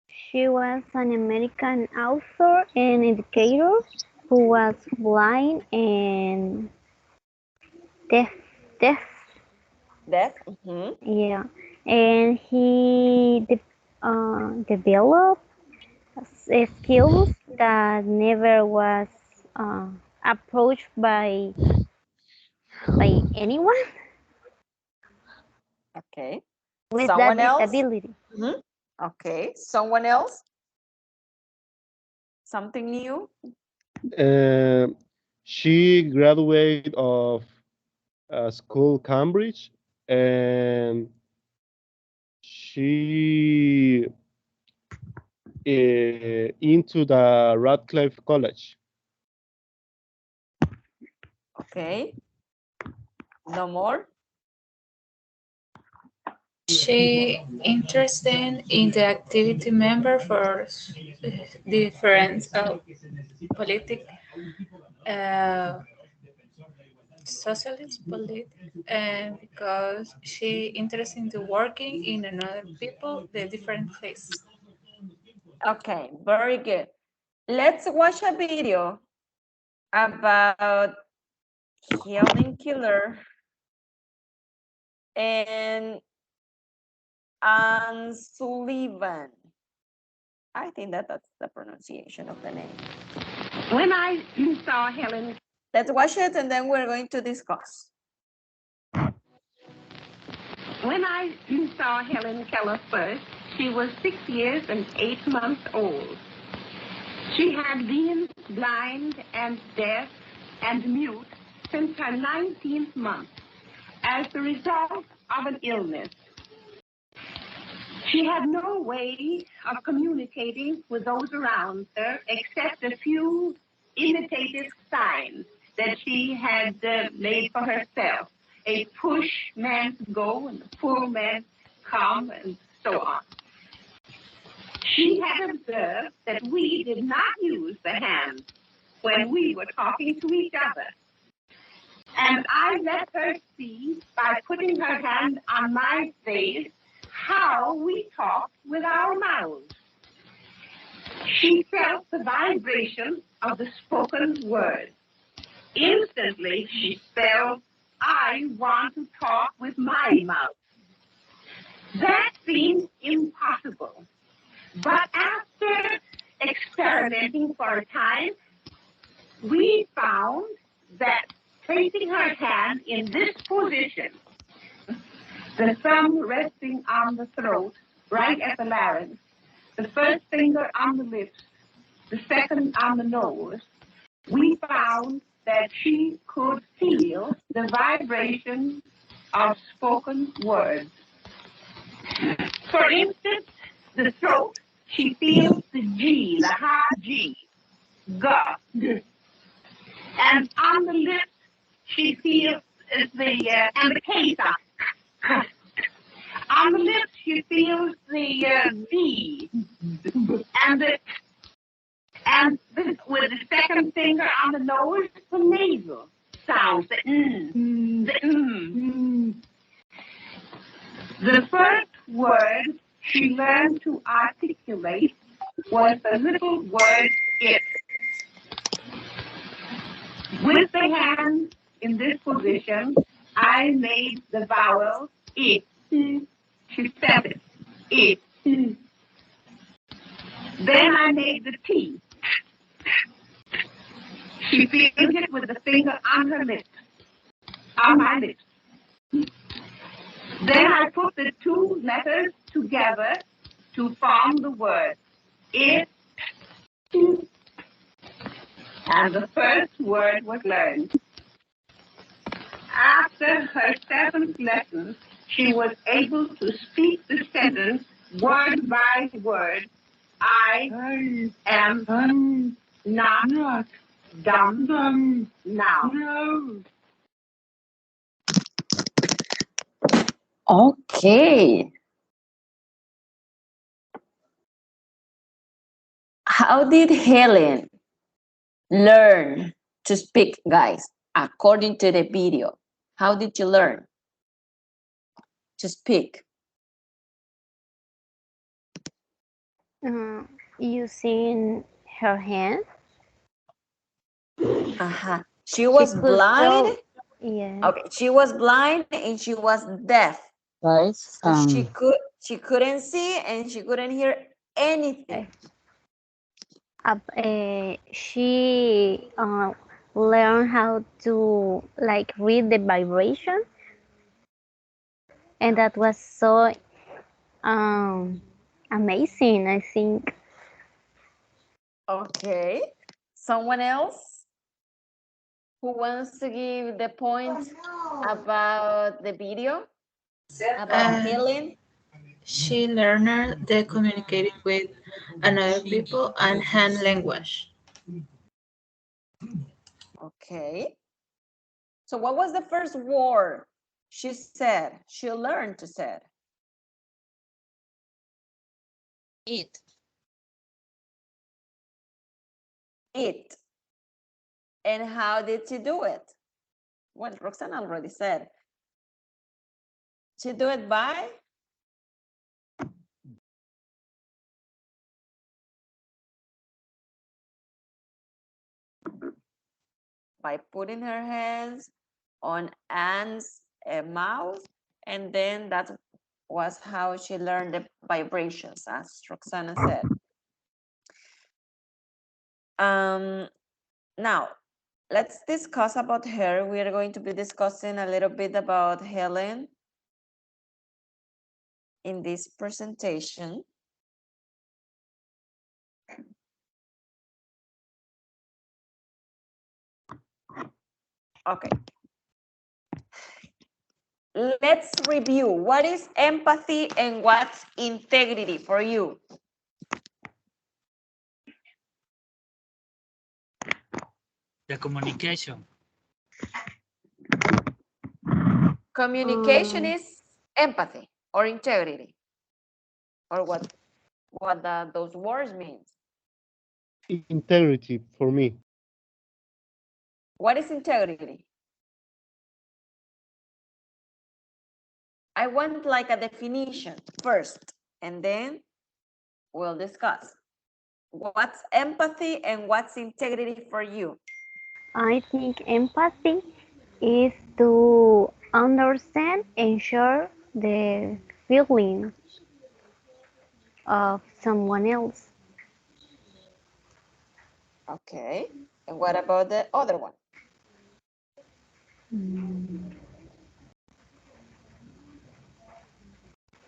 She was an American author and educator who was blind and deaf. Deaf. Deaf. Yeah, and he developed skills that never was approached by anyone Okay. with Someone that else? disability. Okay. Someone else? Something new? She graduated of school Cambridge, and she into the Radcliffe College. Okay. No more? She interested in the activity member for different politic, socialist politic, and because she interested in the working in another people, the different place. Okay, very good. Let's watch a video about Helen Keller and Anne Sullivan. I think that's the pronunciation of the name. When I saw Helen, Let's watch it and then we're going to discuss. when I saw Helen Keller first, she was 6 years and 8 months old. She had been blind and deaf and mute since her 19th month as the result of an illness. She had no way of communicating with those around her except a few imitative signs that she had made for herself. A push meant go and a pull meant come and so on. She had observed that we did not use the hands when we were talking to each other. And I let her see by putting her hand on my face how we talk with our mouths. She felt the vibration of the spoken word. Instantly, she felt, I want to talk with my mouth. That seemed impossible. But after experimenting for a time, we found that placing her hand in this position, the thumb resting on the throat, right at the larynx, the first finger on the lips, the second on the nose, we found that she could feel the vibration of spoken words. For instance, the throat, she feels the G, the hard G, G. And on the lips, she feels and the case on the lips, she feels the V, and with the second finger on the nose, the nasal sounds, The first word she learned to articulate was the little word it. With the hand in this position, I made the vowel it. She said it. It. Then I made the T. She feels it with the finger on her lips, on my lips. Then I put the two letters together to form the word it. And the first word was learned. After her 7th lesson, she was able to speak the sentence word by word I am not dumb now. Okay. How did Helen learn to speak, guys, according to the video? How did you learn to speak? Using her hand. Uh-huh. She was blind. Yes. Okay, she was blind and she was deaf. Guys, So she couldn't see and she couldn't hear anything. She learned how to like read the vibration, and that was so amazing, I think. Okay. Someone else who wants to give the point about the video, about Helen? She learned the communicating with another people and hand language. Okay. So what was the first word she said? She learned to say. Eat. Eat. And how did she do it? Well, Roxanne already said. She do it by putting her hands on Anne's mouth, and then that was how she learned the vibrations, as Roxana said. Now, let's discuss about her. We are going to be discussing a little bit about Helen in this presentation. Okay. Let's review. What is empathy and what's integrity for you? The communication. Communication is empathy or integrity, or what those words mean. Integrity for me. What is integrity? I want like a definition first, and then we'll discuss. What's empathy and what's integrity for you? I think empathy is to understand and share the feelings of someone else. Okay. And what about the other one?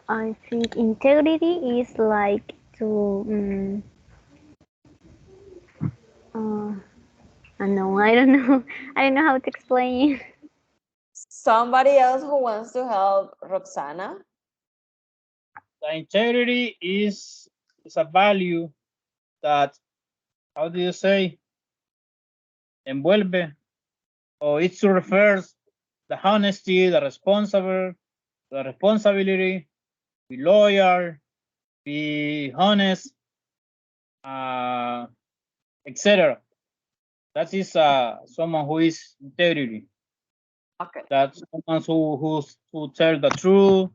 I think integrity is like to no, I don't know. I don't know how to explain. Somebody else who wants to help Roxana? The integrity is a value that, how do you say, envuelve, or it refers the honesty, the responsibility, be loyal, be honest, etc. That is someone who is integrity. Okay. That's someone who tell the truth,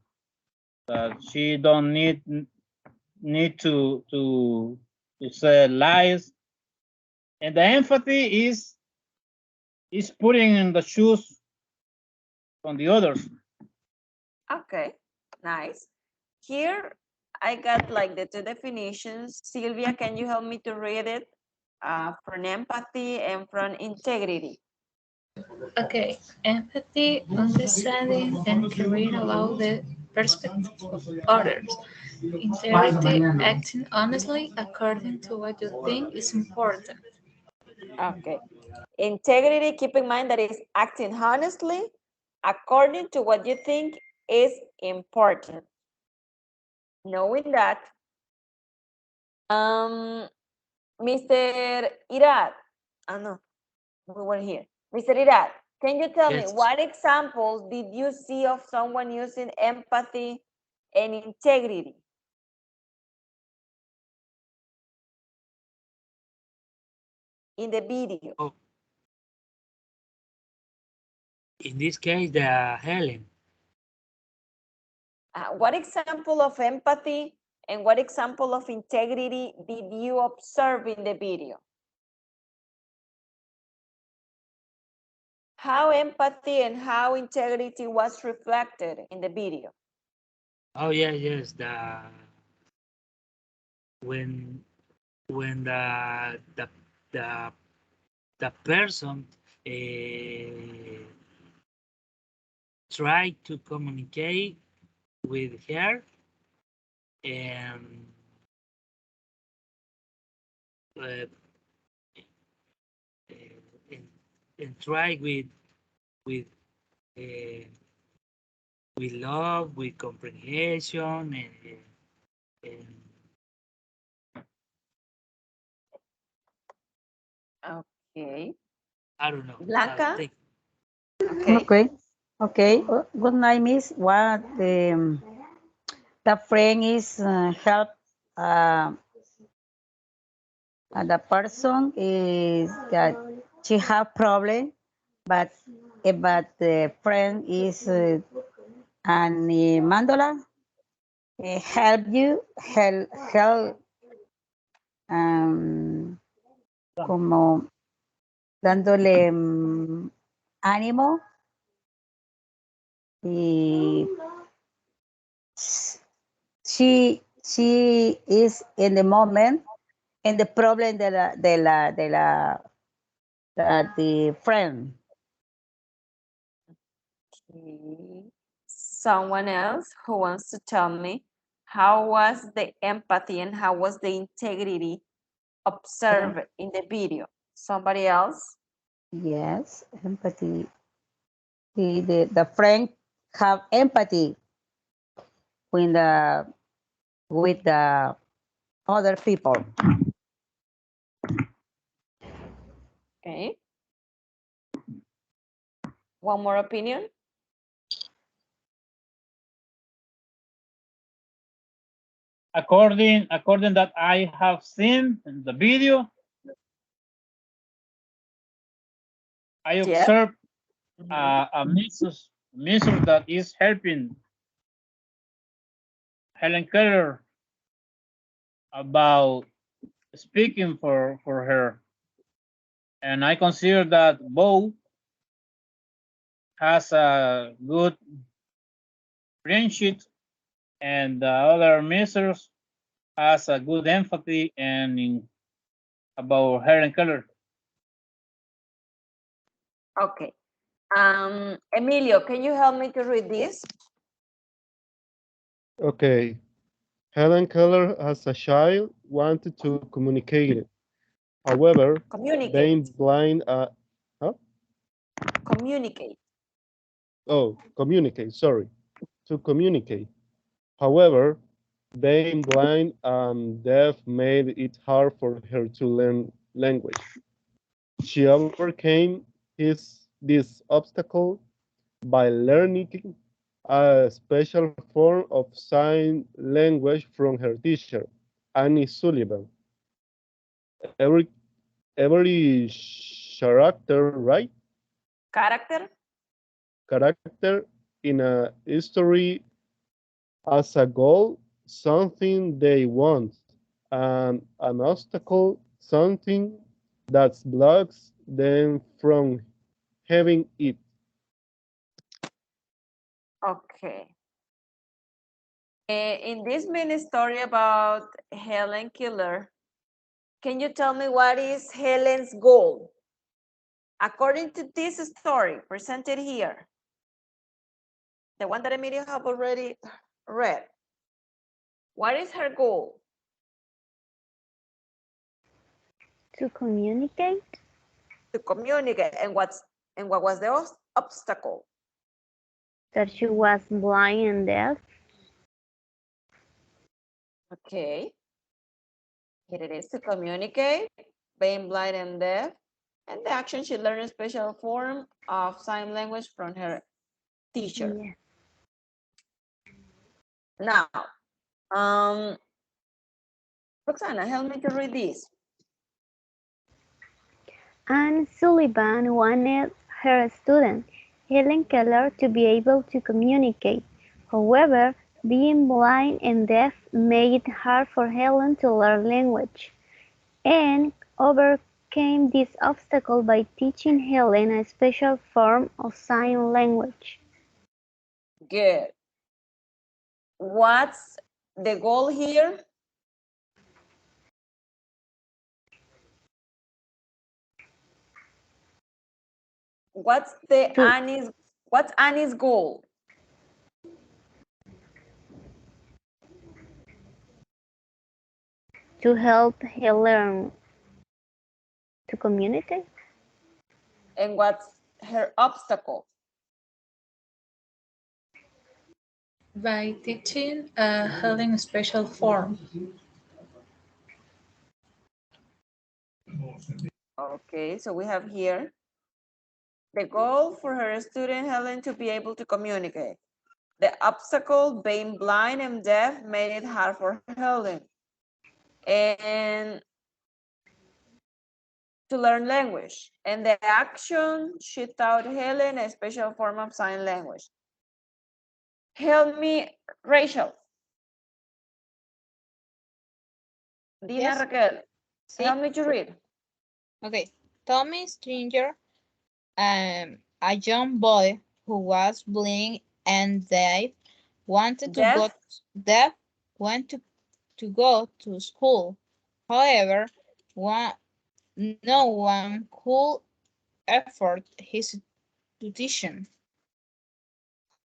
that she don't need to say lies. And the empathy is putting in the shoes from the others. Okay, nice. Here I got like the two definitions. Sylvia, can you help me to read it? From empathy and from integrity. Okay, empathy, understanding, and caring about the perspective of others. Integrity, acting honestly according to what you think is important. Okay. Integrity, keep in mind that is acting honestly according to what you think is important. Knowing that, Mr. Irad. No, we were here. Mr. Irad, can you tell me Yes. what examples did you see of someone using empathy and integrity? In the video. Oh. In this case, the Helen. What example of empathy and what example of integrity did you observe in the video? How empathy and how integrity was reflected in the video? Oh yeah, yes. When the person tried to communicate with her and uh, and try with uh, with love, with comprehension, and okay. I don't know. Blanca? Okay. Okay. Good night, Miss. What the friend is help the person is that she have problem, but the friend is and Mandola help you help como dándole ánimo y she is in the moment in the problem the friend. Okay. Someone else who wants to tell me how was the empathy and how was the integrity observed in the video? Somebody else? Yes, empathy. The friend have empathy with the other people. Okay. One more opinion? According that I have seen in the video, I observed a measure that is helping Helen Keller about speaking for her. And I consider that Bo has a good friendship and the other measures has a good empathy and about Helen Keller. Okay. Emilio, can you help me to read this? Okay. Helen Keller, as a child, wanted to communicate. However, being blind, Communicate. Oh, communicate, sorry, to communicate. However, being blind and deaf made it hard for her to learn language. She overcame this obstacle by learning a special form of sign language from her teacher, Annie Sullivan. Every character, right? Character in a story as a goal, something they want, and an obstacle, something that blocks them from having it. Okay. In this mini story about Helen Keller, can you tell me what is Helen's goal? According to this story presented here, the one that Emilio have already read, what is her goal? To communicate. To communicate, and what was the obstacle? That she was blind and deaf. Okay. Here it is, to communicate, being blind and deaf, and the action she learned a special form of sign language from her teacher. Yeah. Now, Roxana, help me to read this. Anne Sullivan wanted her student, Helen Keller, to be able to communicate. However, being blind and deaf made it hard for Helen to learn language. Anne overcame this obstacle by teaching Helen a special form of sign language. Good. What's the goal here? What's Annie's goal? To help her learn to communicate. And what's her obstacle? By teaching Helen special form. Okay, so we have here the goal for her student Helen to be able to communicate. The obstacle, being blind and deaf, made it hard for Helen. And to learn language. And the action, she taught Helen a special form of sign language. Help me, Rachel. Dina Yes. Raquel, Sí. help me to read. Okay. Tommy Stringer, a young boy who was blind and deaf, wanted to go to school. However, no one could afford his tuition.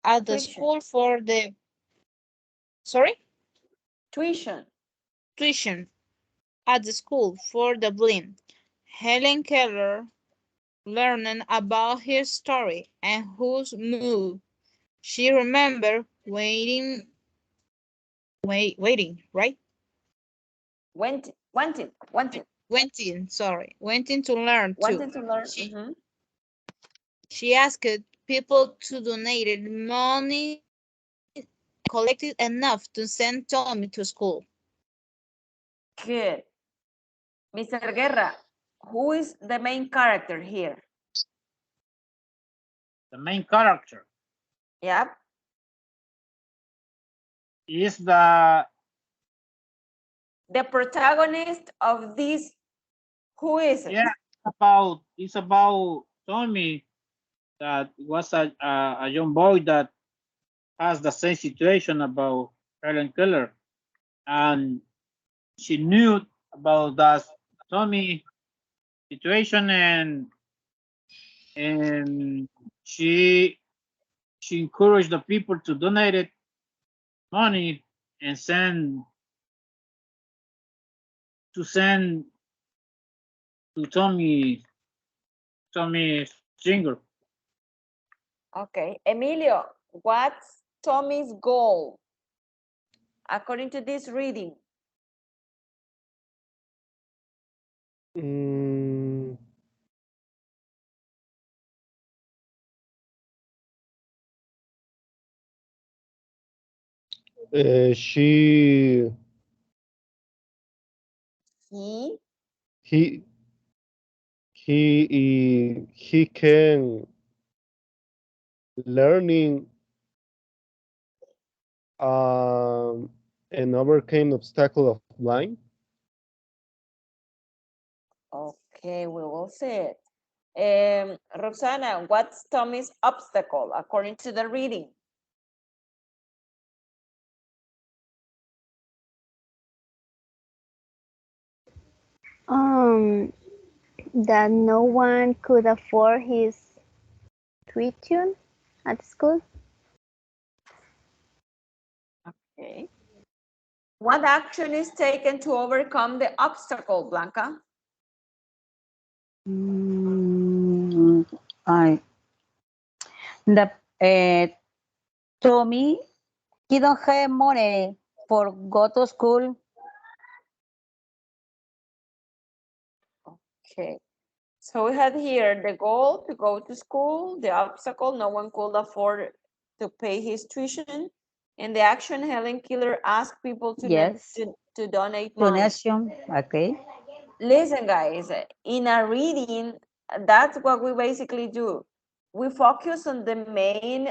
At the school for the tuition at the school for the blind, Helen Keller learning about his story and whose move. She remembered waiting, right? Wanting to learn too. Wanting to learn. She asked people to donate money collected enough to send Tommy to school. Good. Mr. Guerra, who is the main character here? The main character. Yep. Is the protagonist of this. Who is it? Yeah, it's about Tommy that was a young boy that has the same situation about Helen Keller, and she knew about that Tommy situation, and she encouraged the people to donate it money and send to Tommy Stringer. Okay, Emilio, what's Tommy's goal according to this reading? He can learning and overcame obstacle of blind. Okay, we will see it. Roxana, what's Tommy's obstacle according to the reading? That no one could afford his tuition at school. Okay. What action is taken to overcome the obstacle, Blanca? Tommy, he don't have money for go to school. Okay. So we had here the goal to go to school, the obstacle, no one could afford to pay his tuition, and the action, Helen Keller asked people to, Yes. to donate money. Donation. Okay. Listen, guys, in a reading, that's what we basically do. We focus on the main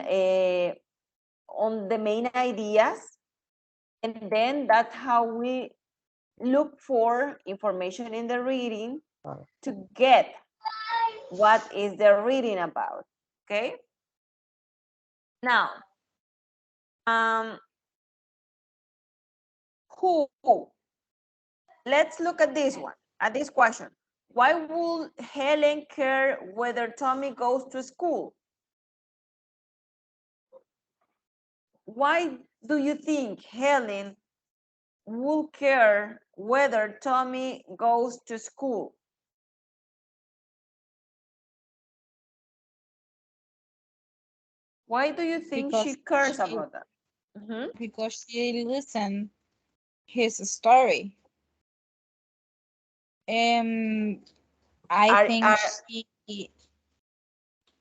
ideas, and then that's how we look for information in the reading to get what is the reading about. Okay. Now, who? Let's look at this one, at this question. Why would Helen care whether Tommy goes to school? Why do you think Helen will care whether Tommy goes to school? Why do you think she cares about that? Because she listened his story. I think she.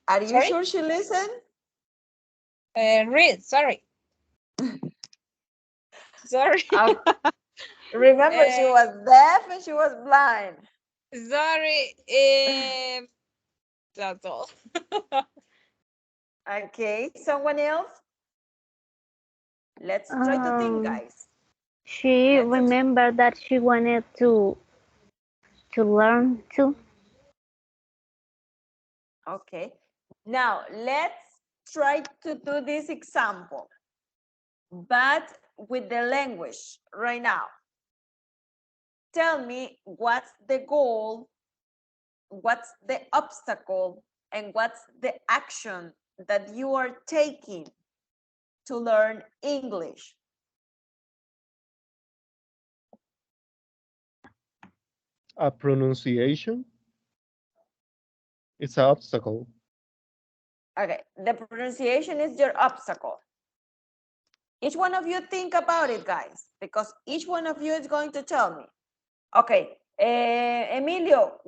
Are you sure she listened? Read, sorry. Sorry. Remember, she was deaf and she was blind. Sorry. That's all. Okay, someone else? Let's try to think, guys. She remembered that she wanted to learn too. Okay, now let's try to do this example, but with the language right now. Tell me what's the goal, what's the obstacle, and what's the action that you are taking to learn English. A pronunciation. It's an obstacle. Okay, the pronunciation is your obstacle. Each one of you think about it, guys, because each one of you is going to tell me. Okay, Emilio,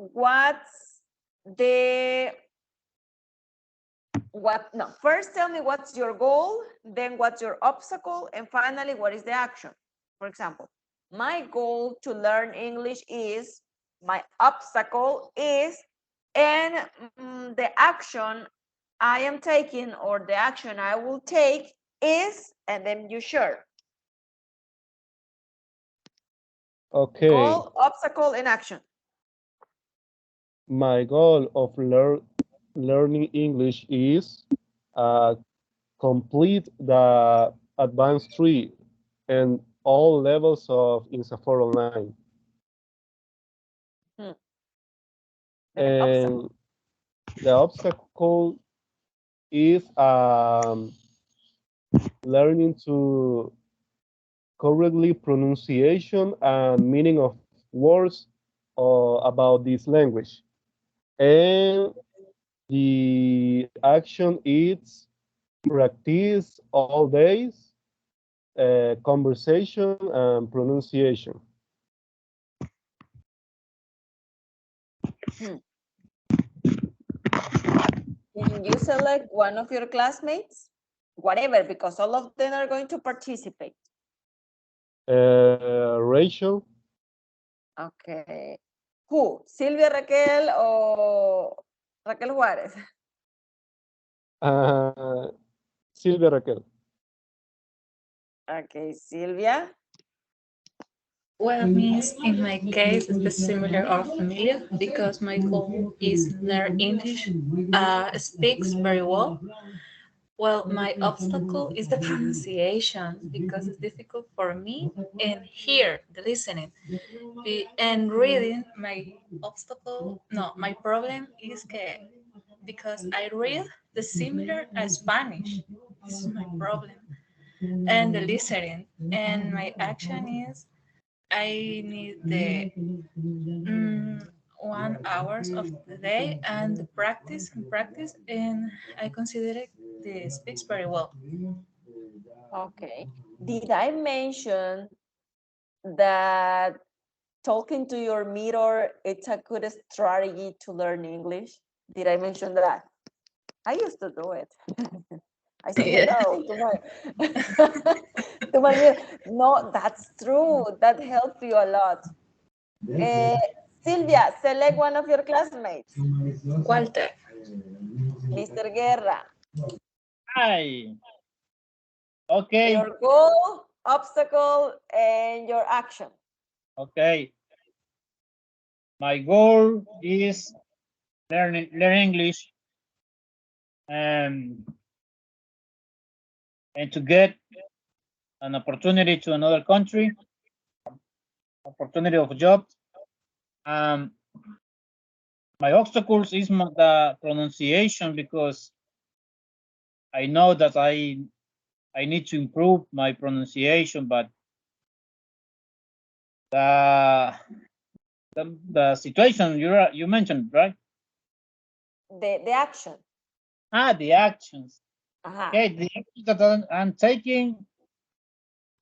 first tell me what's your goal, then what's your obstacle, and finally, what is the action? For example, my goal to learn English is, my obstacle is, and the action I am taking or the action I will take is, and then you share. Okay. Goal, obstacle, and action. My goal of learning English is complete the advanced 3 and all levels of INSAFORP Online. And the obstacle is learning to correctly pronunciation and meaning of words about this language. And the action is practice all days, conversation and pronunciation. Can you select one of your classmates? Whatever, because all of them are going to participate. Rachel. Okay. Who? Silvia Raquel o Raquel Juárez? Silvia Raquel. Okay, Silvia. Well, Miss, in my case, it's similar or familiar because my goal is learn English, speaks very well. Well, my obstacle is the pronunciation because it's difficult for me and hear the listening. And reading, my obstacle, no, my problem is because I read the similar as Spanish. This is my problem. And the listening. And my action is I need the 1 hours of the day and practice and practice, and I consider it the speaks very well. Okay. Did I mention that talking to your mirror, it's a good strategy to learn English. Did I mention that? I used to do it. I say hello to my mirror. No, that's true. That helps you a lot. Silvia, select one of your classmates. Walter. Mr. Guerra. Hi. Okay. Your goal, obstacle, and your action. Okay. My goal is learn English and to get an opportunity to another country, opportunity of job. My obstacles is the pronunciation because I know that I need to improve my pronunciation, but the situation you mentioned, right? The action. The actions. Uh-huh. Okay, the actions that I'm taking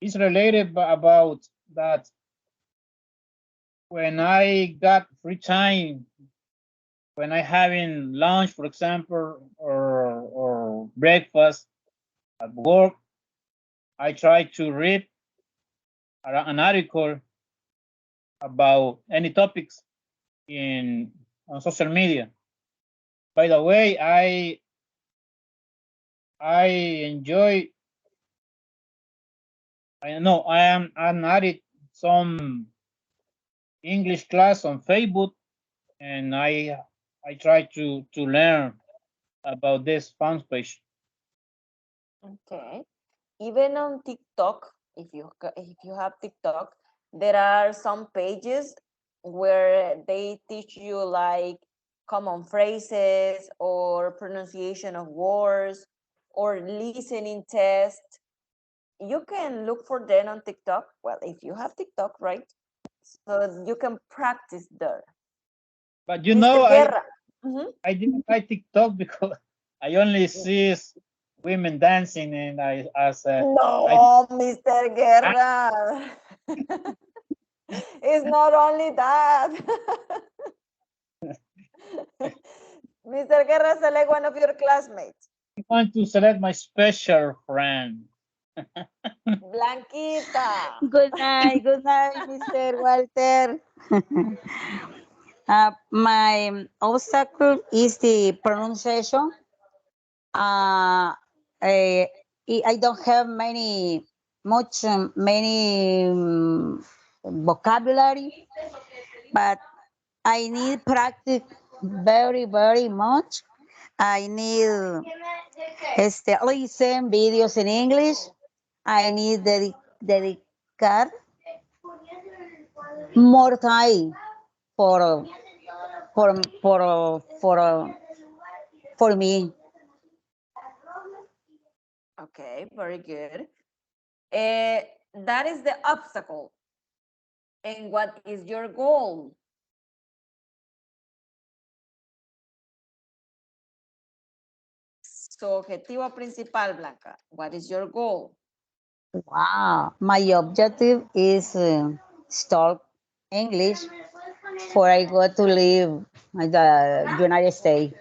is related about that when I got free time, when I having lunch, for example, or breakfast at work, I try to read an article about any topics on social media. By the way, I enjoy. I know I'm added some English class on Facebook, and I try to learn about this fan page. Okay. Even on TikTok, if you have TikTok, there are some pages where they teach you like common phrases or pronunciation of words or listening test. You can look for them on TikTok. Well, if you have TikTok, right? So you can practice there. But you know, Guerra. I didn't like TikTok because I only see women dancing, and I said, no, Mr. Guerra. It's not only that. Mr. Guerra, select one of your classmates. I want to select my special friend. Blanquita. Good night, Mr. Walter. My obstacle is the pronunciation. I don't have many vocabulary, but I need practice very, very much. I need listen videos in English. I need dedicar more time for me. Okay, very good. That is the obstacle. And what is your goal? Su objetivo principal, Blanca. What is your goal? Wow, my objective is talk English before I go to live in the United States.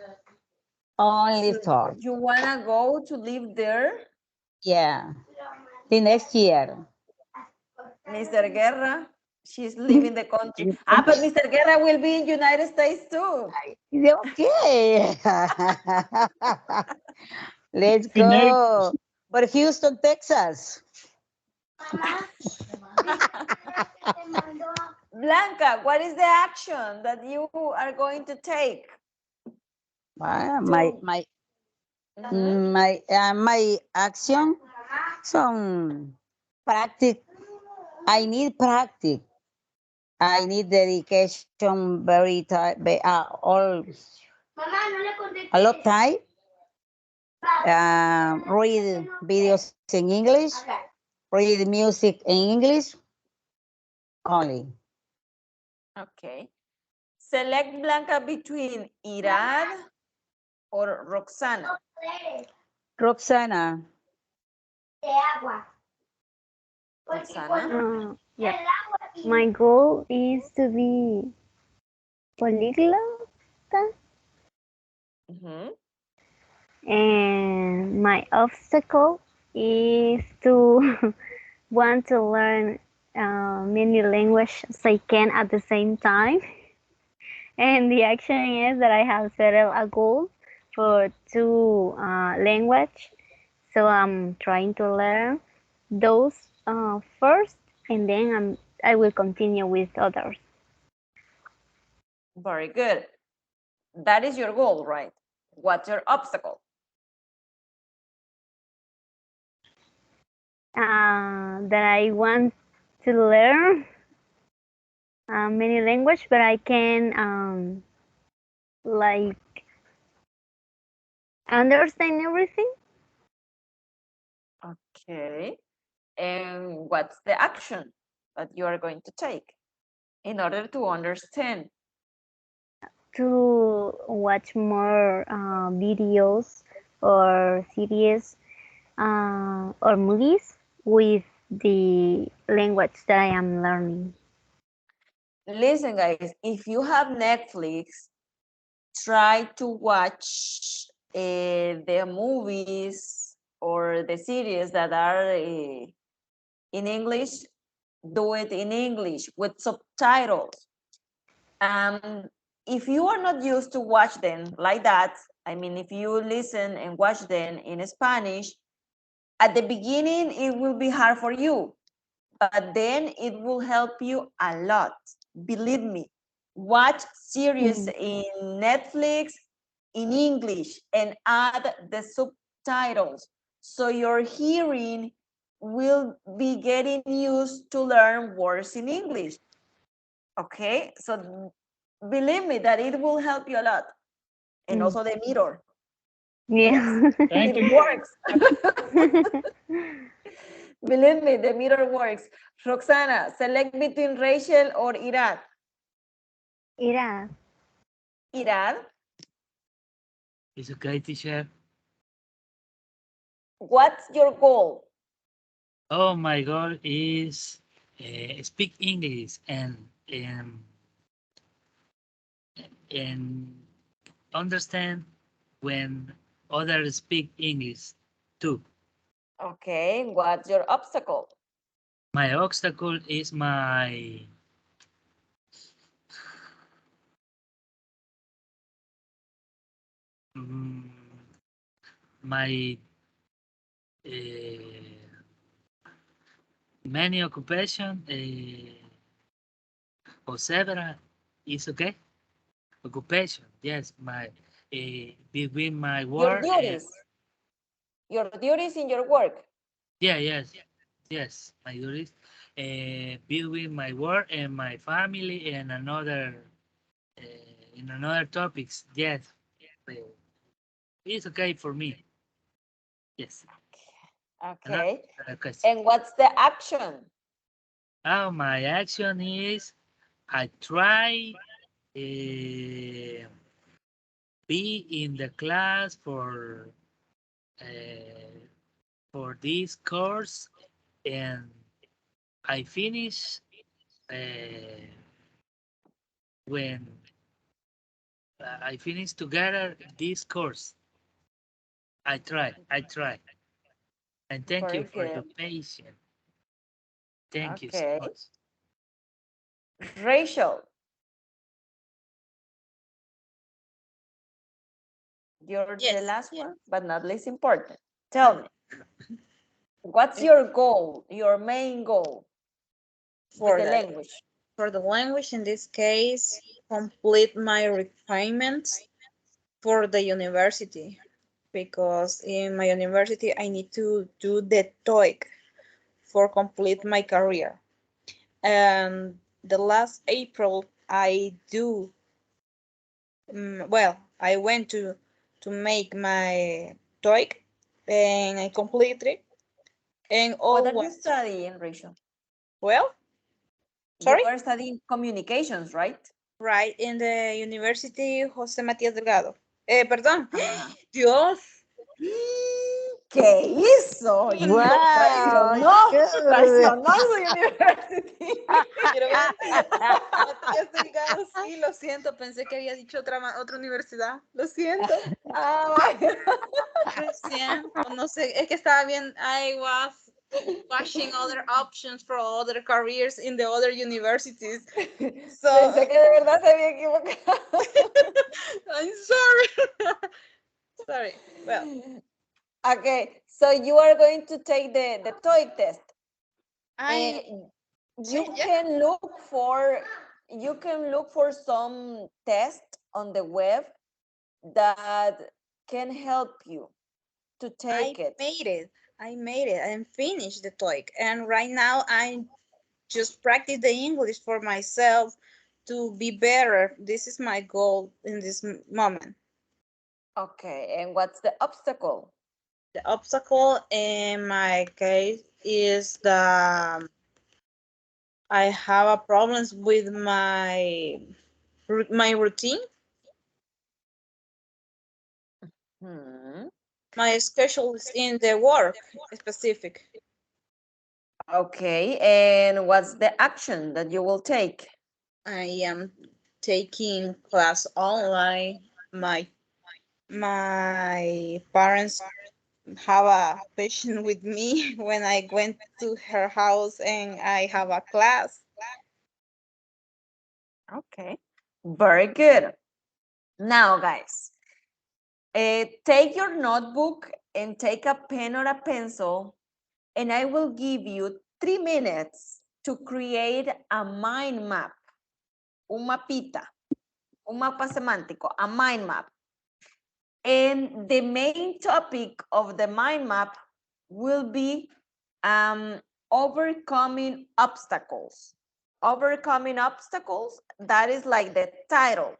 Only talk. You wanna go to live there? Yeah, the next year. Mr. Guerra, she's leaving the country. But Mr. Guerra will be in United States too. Okay. Let's go. But Houston, Texas. Blanca, what is the action that you are going to take? My action, some practice. I need practice. I need dedication. Very time. All a lot of time. Read videos in English. Read music in English. Only. Okay. Select Blanca between Irad or Roxana. Roxana. Roxana. Yeah. My goal is to be polyglot, Mhm. and my obstacle is to want to learn many languages as I can at the same time. And the action is that I have set a goal for two language, so I'm trying to learn those first, and then I will continue with others. Very good. That is your goal, right? What's your obstacle? That I want to learn many language, but I can like understand everything. Okay. And what's the action that you are going to take in order to understand? To watch more videos or series or movies with the language that I am learning. Listen, guys, if you have Netflix, try to watch the movies or the series that are in English. Do it in English with subtitles. If you are not used to watch them like that, I mean, if you listen and watch them in Spanish, at the beginning, it will be hard for you, but then it will help you a lot. Believe me, watch series in Netflix in English and add the subtitles. So your hearing will be getting used to learn words in English. Okay, so believe me that it will help you a lot. And also the mirror. Yeah. Yes, it works. Believe me, the mirror works. Roxana, select between Rachel or Irad. Irad. Irad, It's okay, teacher. what's your goal? Oh, my goal is speak English and understand when others speak English too. Okay, what's your obstacle? My obstacle is mm, my many occupation or several is okay. Occupation, yes, my between my Your work and duties. Your duties in your work. yes, my duties. Between my work and my family and another in another topics, yes, uh, it's okay for me. Yes. Okay. Question. And what's the action? Oh, my action is I try be in the class for this course, and I finish when I finish together this course. I try, and thank you Very for your good. patience. Thank you so Okay. much. Rachel, you're the Yes. last one, but not least important. Tell me, what's your goal, your main goal with For the the language? for the language, in this case, complete my requirements for the university, because in my university I need to do the TOEIC for complete my career. And the last April I do well, I went to make my TOEIC and I completed it. And What all are you was studying, Rachel? well. You Sorry? are studying communications, right? Right, in the University José Matías Delgado. Perdón. Uh-huh. Dios. ¿Qué hizo? Wow, Traicionó su university. Quiero ver. Ya estoy ligado, sí, lo siento, pensé que había dicho otra universidad. Lo siento. Ah, vaya. Lo siento, no sé, es que estaba bien. I was watching other options for other careers in the other universities. So, Pensé que de verdad se había equivocado. I'm sorry. Sorry. Well, Okay, so you are going to take the TOEIC test. I You can look for some tests on the web that can help you to take it. I made it and finished the TOEIC. And right now I just practice the English for myself to be better. This is my goal in this moment. Okay, and what's the obstacle? The obstacle in my case is the I have a problems with my routine. My schedule is in the work specific. Okay, and what's the action that you will take? I am taking class online. My parents have a patient with me when I went to her house and I have a class. Okay, very good. Now, guys, take your notebook and take a pen or a pencil, and I will give you 3 minutes to create a mind map, un mapita, un mapa semántico, a mind map. And the main topic of the mind map will be overcoming obstacles. Overcoming obstacles, that is like the title.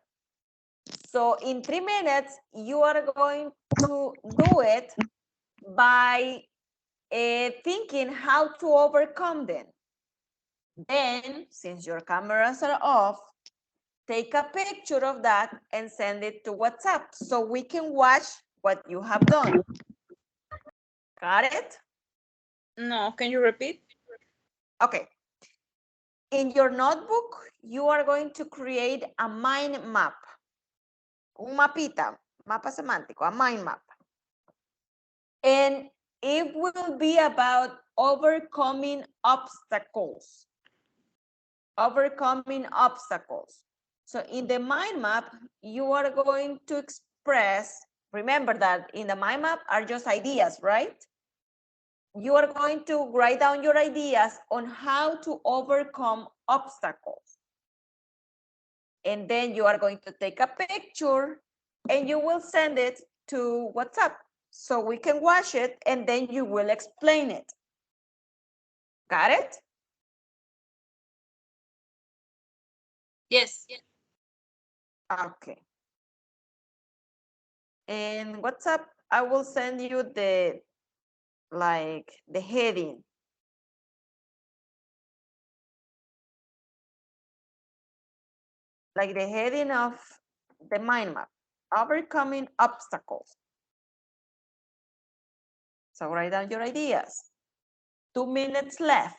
So in 3 minutes, you are going to do it by thinking how to overcome them. Then, since your cameras are off, take a picture of that and send it to WhatsApp so we can watch what you have done. Got it? No, can you repeat? Okay. In your notebook, you are going to create a mind map. Un mapita, mapa semántico, a mind map. And it will be about overcoming obstacles. Overcoming obstacles. So in the mind map, you are going to express, remember that in the mind map are just ideas, right? You are going to write down your ideas on how to overcome obstacles. And then you are going to take a picture and you will send it to WhatsApp so we can watch it and then you will explain it. Got it? Yes. Okay. And WhatsApp, I will send you the heading. Like the heading of the mind map, overcoming obstacles. So write down your ideas. 2 minutes left.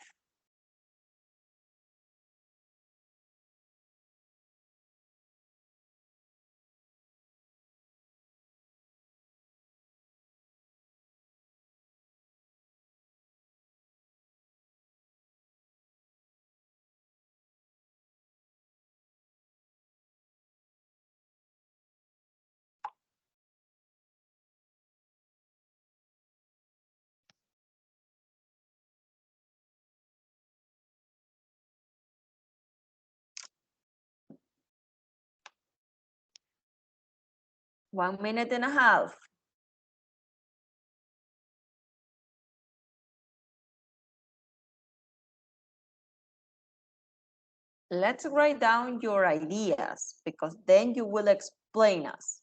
One minute and a half. Let's write down your ideas because then you will explain us.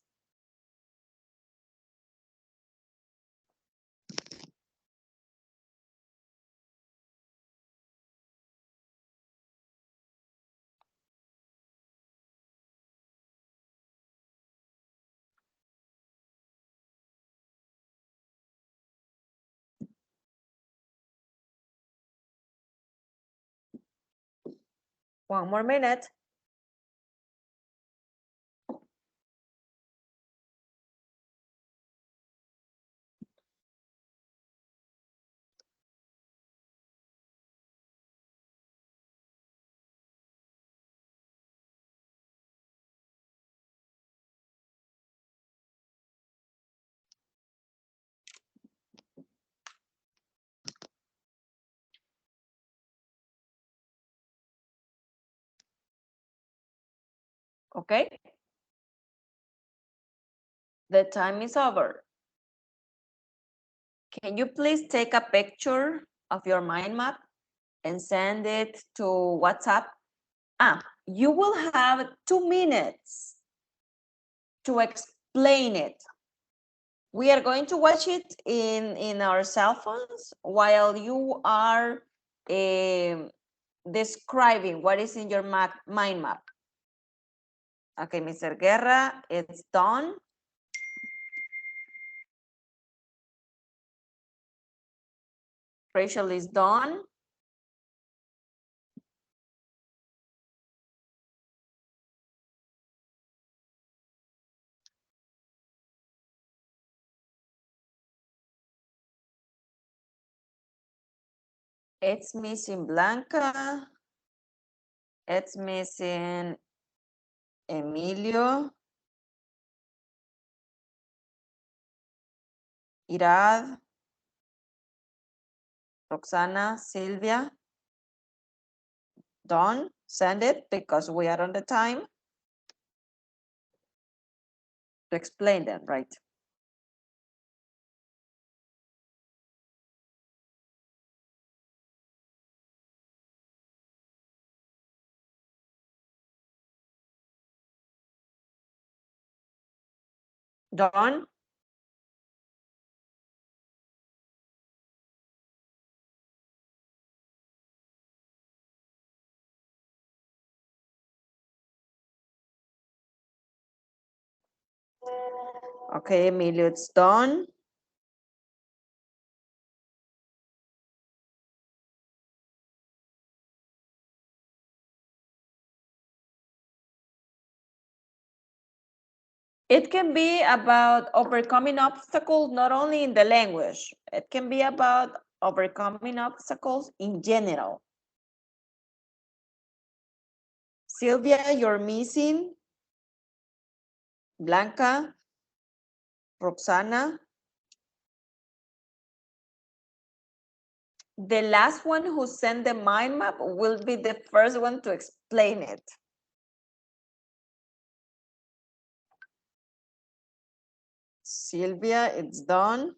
One more minute. Okay. The time is over. Can you please take a picture of your mind map and send it to WhatsApp? You will have 2 minutes to explain it. We are going to watch it in our cell phones while you are describing what is in your mind map. Okay, Mr. Guerra, it's done. Rachel is done. It's missing Blanca. It's missing Emilio. Irad. Roxana, Silvia. Don, send it because we are on the time to explain them, right? Don? Okay, Emilio, it's done. It can be about overcoming obstacles, not only in the language. It can be about overcoming obstacles in general. Silvia, you're missing. Blanca, Roxana. The last one who sent the mind map will be the first one to explain it. Silvia, it's done.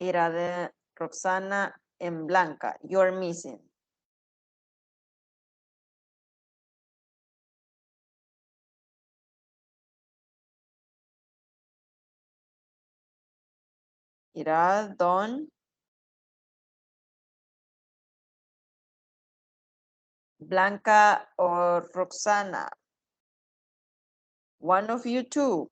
Irade, Roxana, and Blanca, you're missing. Irad, Don. Blanca or Roxana. One of you two.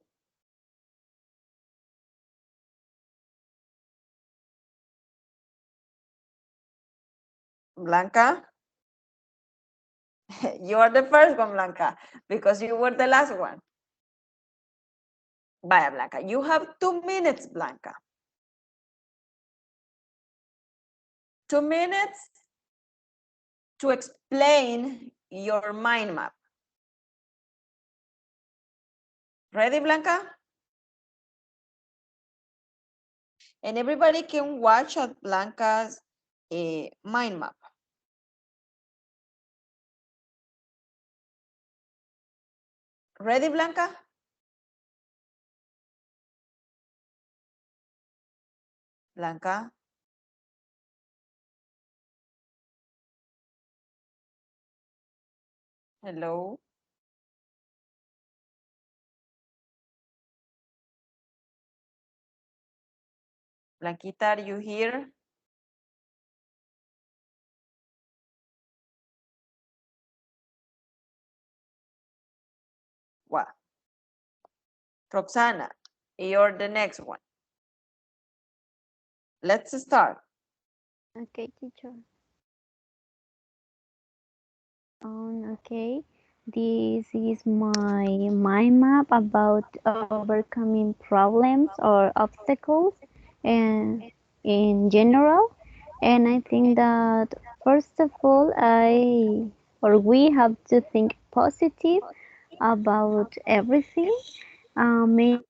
Blanca? You are the first one, Blanca, because you were the last one. Vaya, Blanca. You have 2 minutes, Blanca. 2 minutes to explain your mind map. Ready, Blanca? And everybody can watch at Blanca's mind map. Ready, Blanca? Blanca? Hello? Blanquita, are you here? What? Roxana, you're the next one. Let's start. Okay, teacher. Okay. This is my mind map about overcoming problems or obstacles and in general. And I think that first of all, we have to think positive about everything. Maybe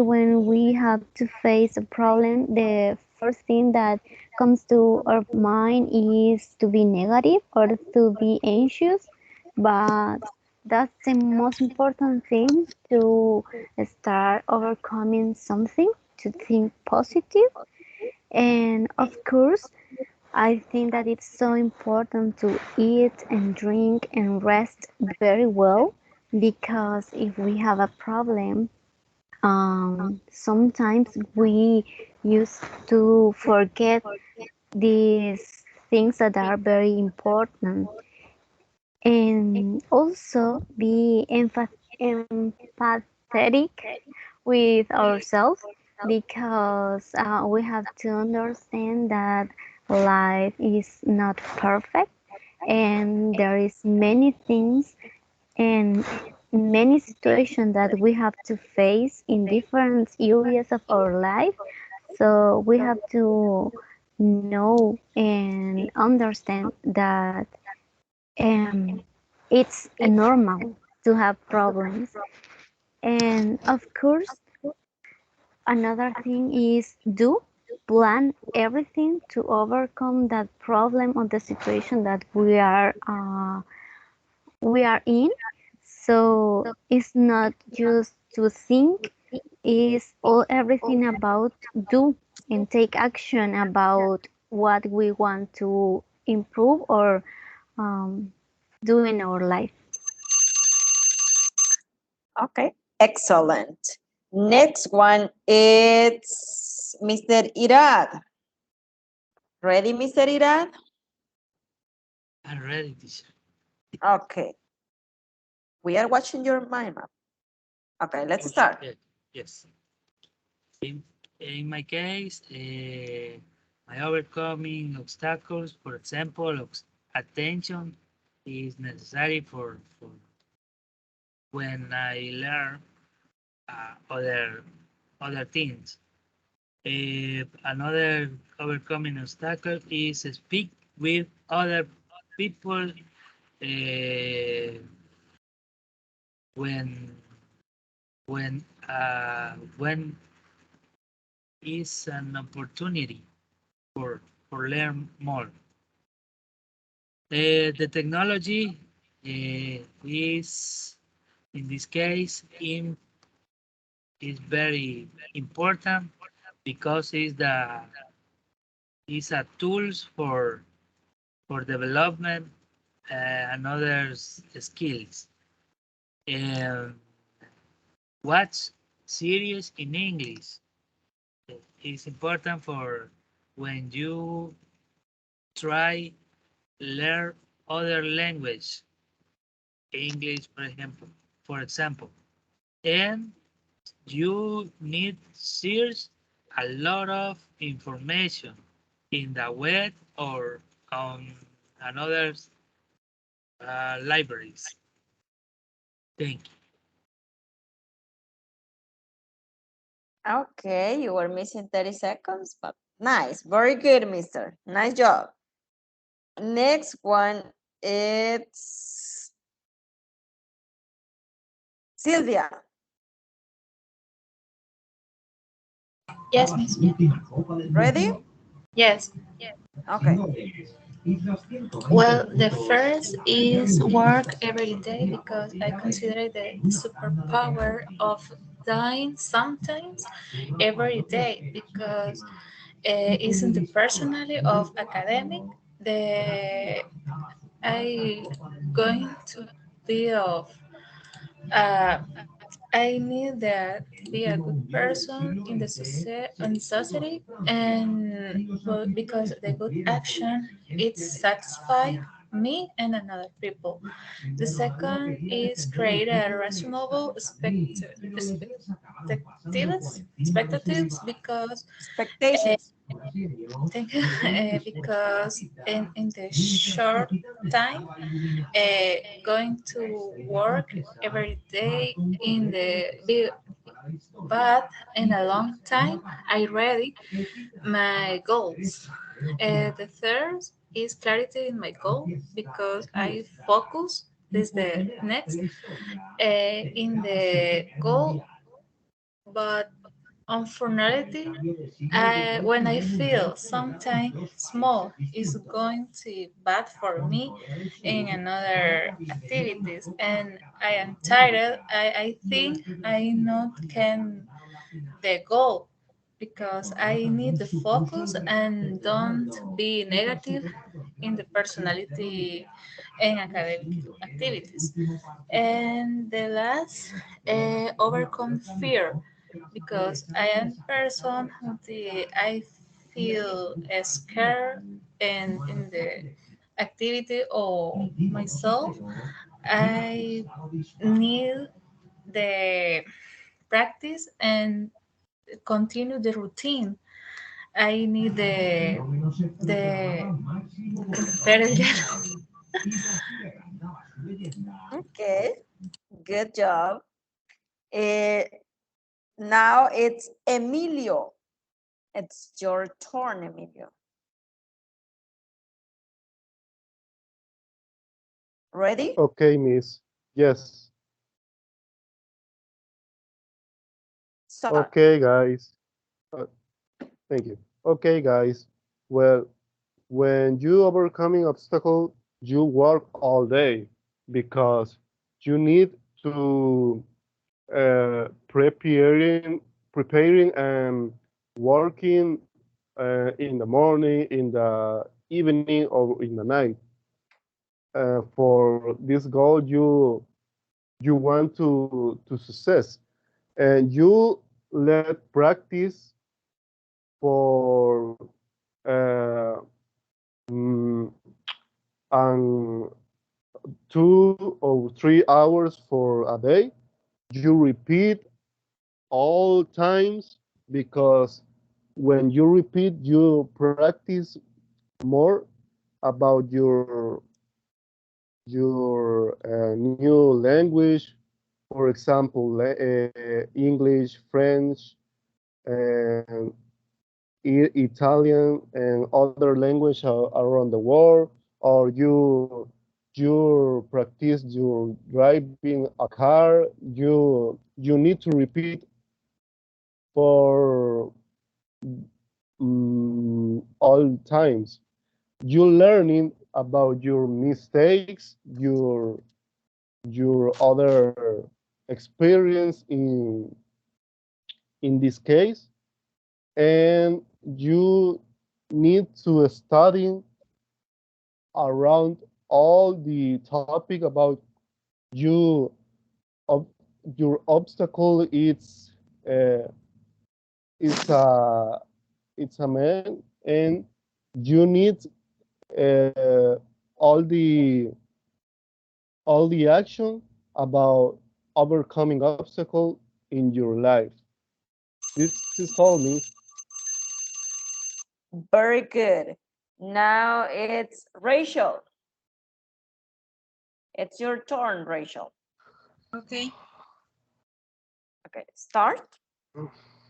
when we have to face a problem, the first thing that comes to our mind is to be negative or to be anxious. But that's the most important thing to start overcoming something, to think positive. And of course, I think that it's so important to eat and drink and rest very well, because if we have a problem, sometimes we used to forget these things that are very important, and also be empathetic with ourselves, because we have to understand that life is not perfect, and there is many things and many situations that we have to face in different areas of our life. So we have to know and understand that it's normal to have problems. And of course, another thing is do plan everything to overcome that problem or the situation that we are in. So it's not just to think, it's all everything about do and take action about what we want to improve or um, do in our life. Okay, excellent. Next one is Mr. Irad. Ready, Mr. Irad? I'm ready, teacher. Okay. We are watching your mind map. Okay, let's start. Yes. In my case, my overcoming obstacles, for example, attention is necessary for when I learn other things. Another overcoming obstacle is speak with other people when when is an opportunity for learn more. The technology is in this case is very important because it's a tools for development and other skills. And watch series in English is important for when you try learn other language, English, for example, and you need search a lot of information in the web or on another libraries. Thank you. Okay, you were missing 30 seconds, but nice. Very good, mister. Nice job. Next one, it's Sylvia. Yes, Miss. Ready? Yes. Okay. Well, the first is work every day because I consider the superpower of dying sometimes every day because isn't the personality of academic the I going to be of uh, I need that to be a good person in the society and because the good action it satisfies me and another people. The second is create a reasonable expectations because Expectations. thank you, because in the short time, going to work every day in the big, but in a long time, I ready my goals. The third is clarity in my goal because I focus. This is the next in the goal, but unfortunately, when I feel something small is going to bad for me in another activities, and I am tired, I think I not can the goal because I need the focus and don't be negative in the personality and academic activities. And the last, overcome fear because I am person who I feel scared and in the activity or myself, I need the practice and continue the routine. I need the Okay, good job. Now it's Emilio. It's your turn, Emilio. Ready? Okay, Miss. Yes. Start. Okay, guys. Thank you. Okay, guys. Well, when you overcoming obstacle, you work all day because you need to preparing and working in the morning, in the evening, or in the night. For this goal, you want to success, and you let practice for uh, mm, and 2 or 3 hours for a day. You repeat all times because when you repeat, you practice more about your new language. For example, English, French, and Italian, and other language around the world, or you practice your driving a car. You need to repeat for all times. You learning about your mistakes, your other experience in this case, and you need to study around all the topic about you of your obstacle. Uh, it's a it's a man, and you need uh, all the all the action about overcoming obstacle in your life. This is all me. Very good. Now it's Rachel. It's your turn, Rachel. Okay. Okay, start.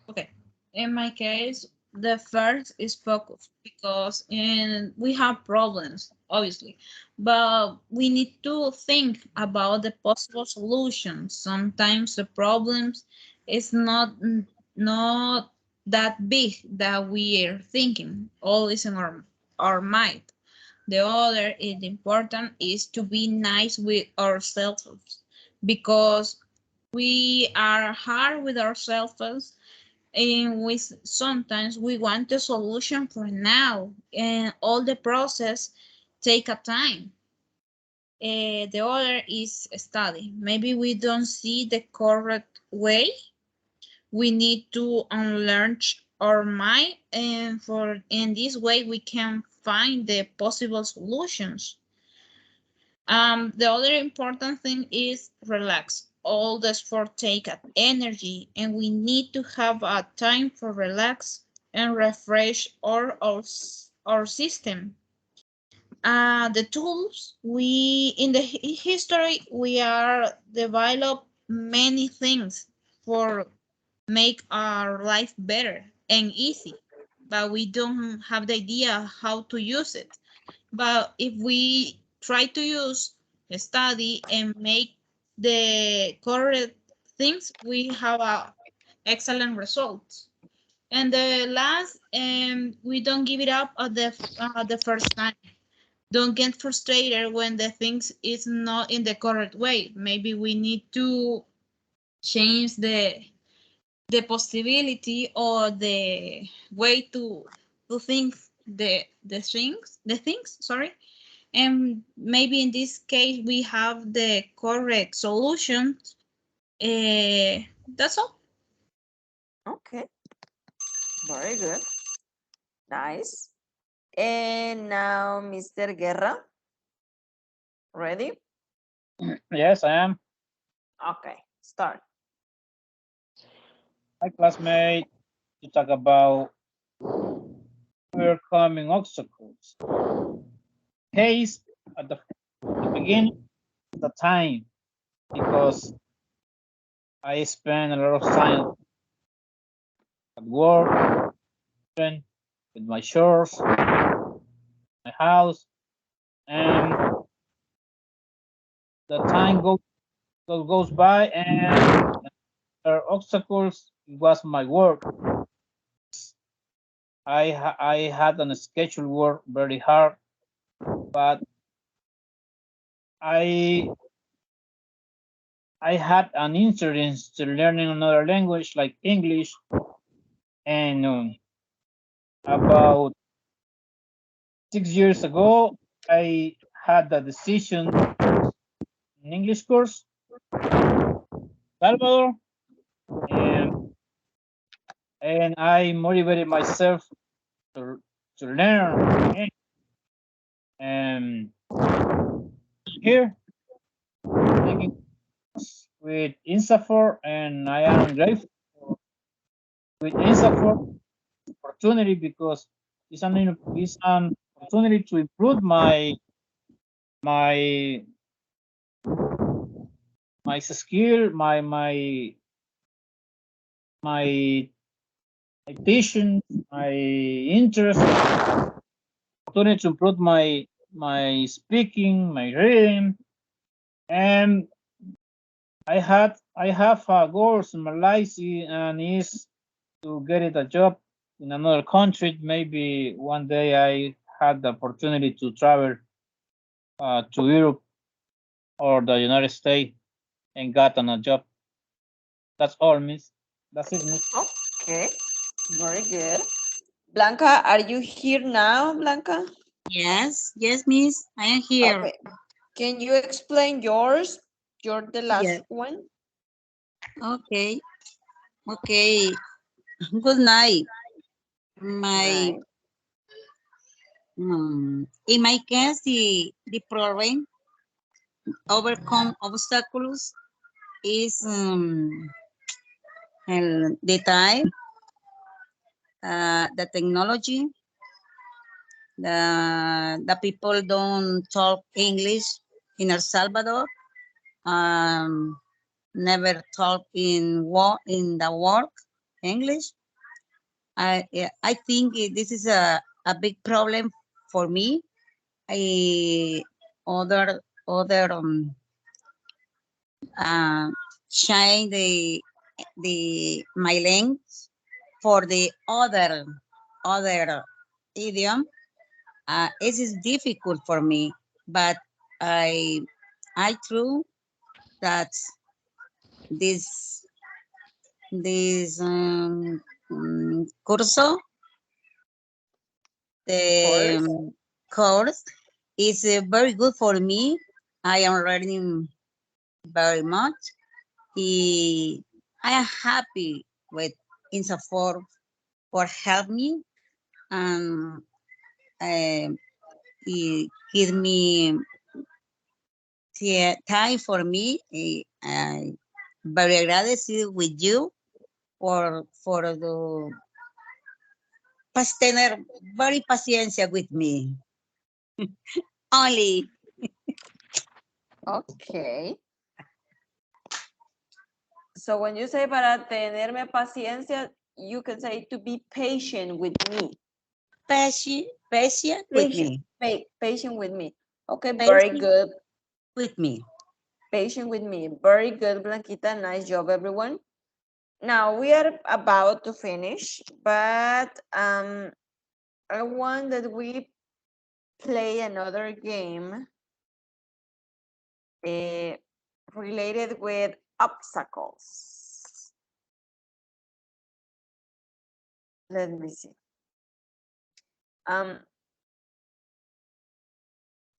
Okay. In my case, the first is focus because we have problems, obviously, but we need to think about the possible solutions. Sometimes the problems is not that big that we are thinking. All is in our mind. The other is important is to be nice with ourselves because we are hard with ourselves and sometimes we want a solution for now and all the process take a time. The other is study. Maybe we don't see the correct way. We need to unlearn our mind and in this way we can find the possible solutions. The other important thing is relax. all the sport take energy, and we need to have a time for relax and refresh our system. The tools we in the history we are develop many things for make our life better and easy, but we don't have the idea how to use it. But if we try to use, study, and make the correct things, we have a excellent results. And the last, we don't give it up at the first time. Don't get frustrated when the things is not in the correct way. Maybe we need to change the possibility or the way to think the things, sorry. And maybe in this case we have the correct solution. That's all. Okay, very good. Nice. And now, Mr. Guerra, ready? Yes, I am. Okay, start. My classmate to talk about overcoming obstacles. Case at the beginning of the time because I spend a lot of time at work, with my chores, my house, and the time goes by, and the obstacles was my work. I had on schedule work very hard, but I I had an interest to learning another language like English, and about 6 years ago, I had the decision in English course, Salvador, and I motivated myself to learn, and here taking with INSAFOR, and I am grateful with INSAFOR opportunity because it's an opportunity to improve my my skill, my teaching, my interest, opportunity to improve my speaking, my reading, and I have goals in my life, and is to get it a job in another country. Maybe one day I had the opportunity to travel to Europe or the United States and got on a job. That's all, miss. That's it, miss. Okay, very good. Blanca, are you here now, Blanca? Yes, Miss, I am here. Okay. Can you explain yours? You're the last Yeah. one. Okay. Good night. My in my case, the problem overcome obstacles is the time, the technology, the people don't talk English in El Salvador, never talk in the work English. I think this is a big problem for me. Other change the my language for the other idiom. It is difficult for me, but I true that this curso, the course is very good for me. I am learning very much. I am happy with INSAFOR for help me and he give me time for me. very agradecido with you for the tener very paciencia with me. Only. Okay. So when you say para tenerme paciencia, you can say to be patient with me. Patient with me. Patient with me. Okay, very Patient good. with me. Patient with me. Very good, Blanquita. Nice job, everyone. Now we are about to finish, but I want that we play another game related with obstacles. Let me see.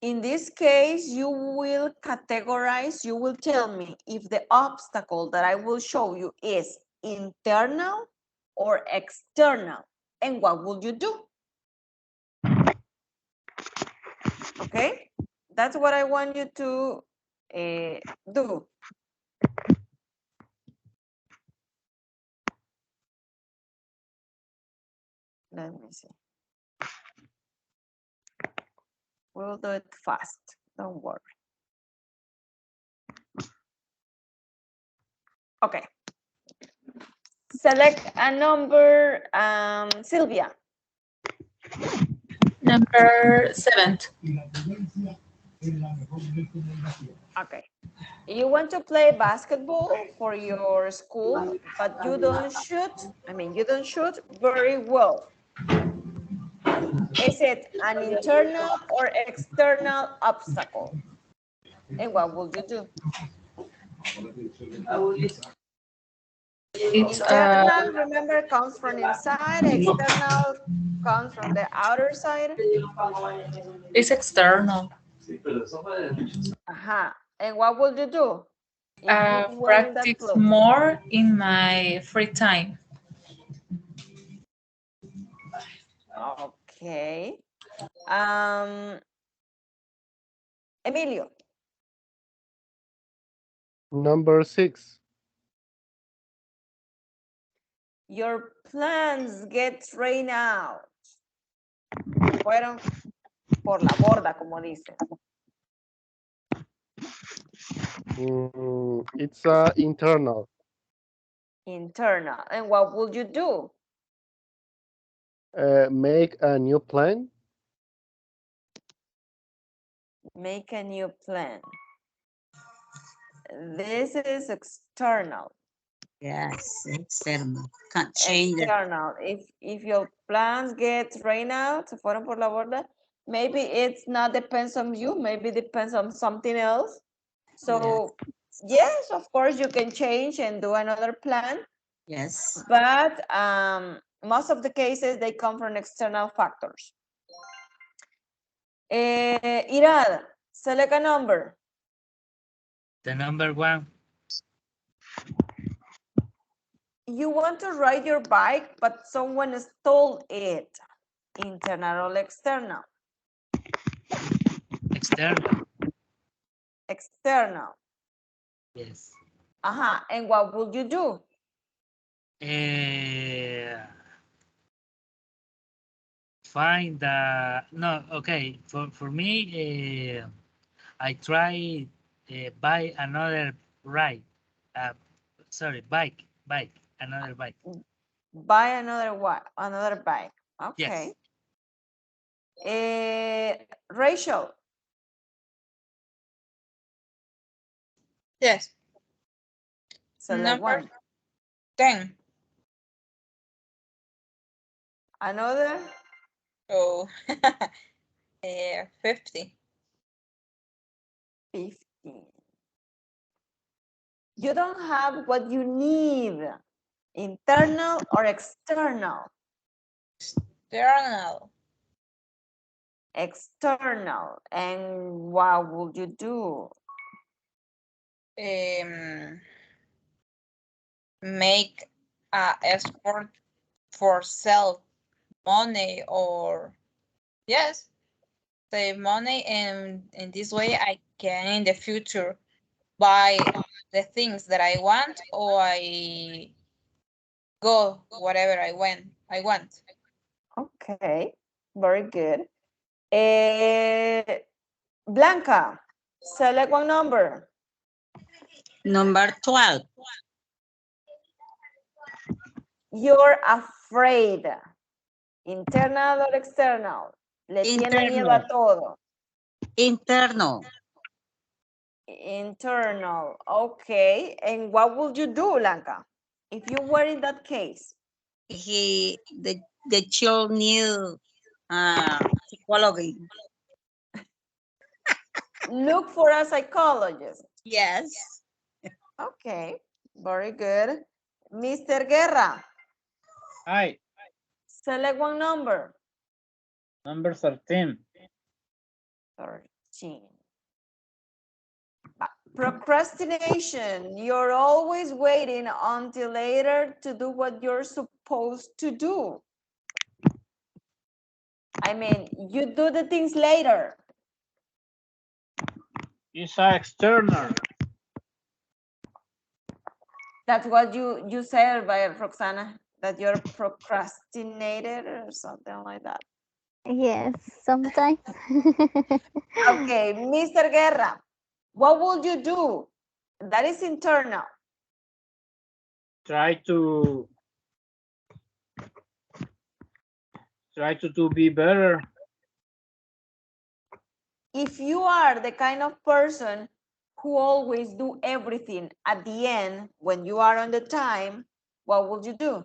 In this case, you will categorize, you will tell me if the obstacle that I will show you is internal or external, and what will you do? Okay, that's what I want you to do. Let me see. We'll do it fast, don't worry. Okay. Select a number, Sylvia. Number 7. Okay. You want to play basketball for your school, but you don't shoot. I mean, you don't shoot very well. Is it an internal or external obstacle? And what will you do? It's Internal, remember, comes from inside. External comes from the outer side. it's external. And what will you do? If you win that Practice club? more in my free time. Okay. Emilio. Number 6. Your plans get rained out. Fueron por la borda, como dice. It's internal. Internal. And what would you do? Make a new plan. Make a new plan. This is external. Yes, external. Can't change it. External. If your plans get rained out, se fueron por la borda, maybe it's not depends on you, maybe depends on something else. So yes, of course you can change and do another plan. Yes. But most of the cases they come from external factors. Irad, select a number. The number 1. You want to ride your bike, but someone stole it. Internal or external? External. External. Yes. And what would you do? Find the okay. For me, I try buy another ride. Bike. Another bike. Buy another bike. Okay. Yes. Rachel. Yes. Select one. 10. Another? Oh, 50. 50. You don't have what you need. Internal or external? External. External. And what would you do? Make a effort for sell money or save money, and in this way I can in the future buy the things that I want, or I go whatever I want. Okay, very good. Blanca, select one number. Number 12. You're afraid. Internal or external? Le tiene miedo a todo. Internal. Internal. Okay. And what would you do, Blanca, if you were in that case? The child need psychology. Look for a psychologist. Yes. Okay, very good. Mr. Guerra. Hi. Select one number. Number 13. 13. Procrastination. You're always waiting until later to do what you're supposed to do. I mean, you do the things later. It's external. That's what you said, by Roxana, that you're procrastinated or something like that. Yes, sometimes. Okay, Mr. Guerra, what would you do? That is internal. Try to be better. If you are the kind of person who always do everything at the end when you are on the time, what would you do?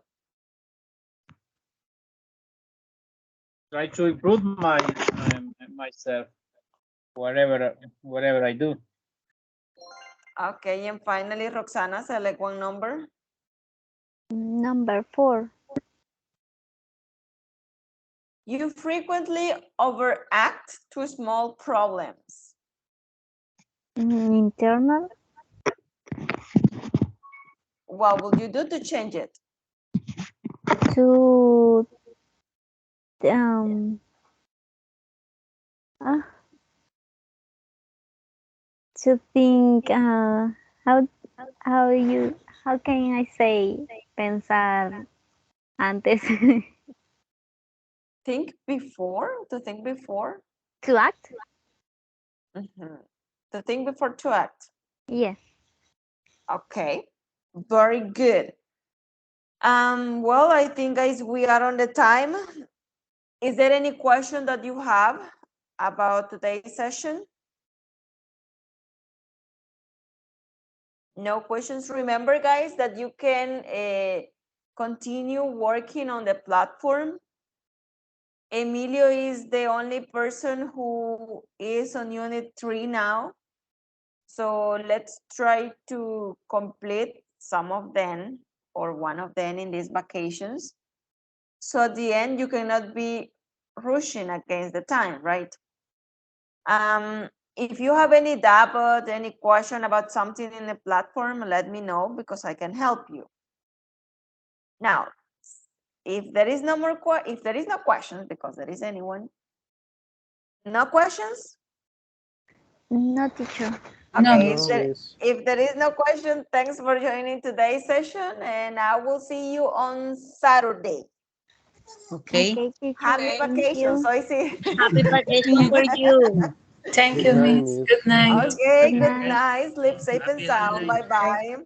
Try to improve myself, whatever I do. Okay, and finally, Roxana, select one number. Number 4. You frequently overact to small problems. Internal. What will you do to change it? To to think how can I say pensar antes. Think before, to think before. To act? To think before to act. Yes. Okay, very good. Well, I think, guys, we are on the time. Is there any question that you have about today's session? No questions. Remember, guys, that you can continue working on the platform. Emilio is the only person who is on Unit 3 now. So let's try to complete some of them or one of them in these vacations. So at the end, you cannot be rushing against the time, right? If you have any doubt, any question about something in the platform, let me know because I can help you. Now, if there is no more questions, because there is anyone, no questions? No, teacher. Okay, if there is no question, thanks for joining today's session, and I will see you on Saturday. Okay. Happy vacation, Soisy. Happy vacation for you. Thank you, Miss. Good night. Okay, good night. Sleep safe and sound. Bye-bye.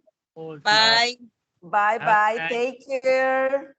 Bye. Bye-bye. Take care.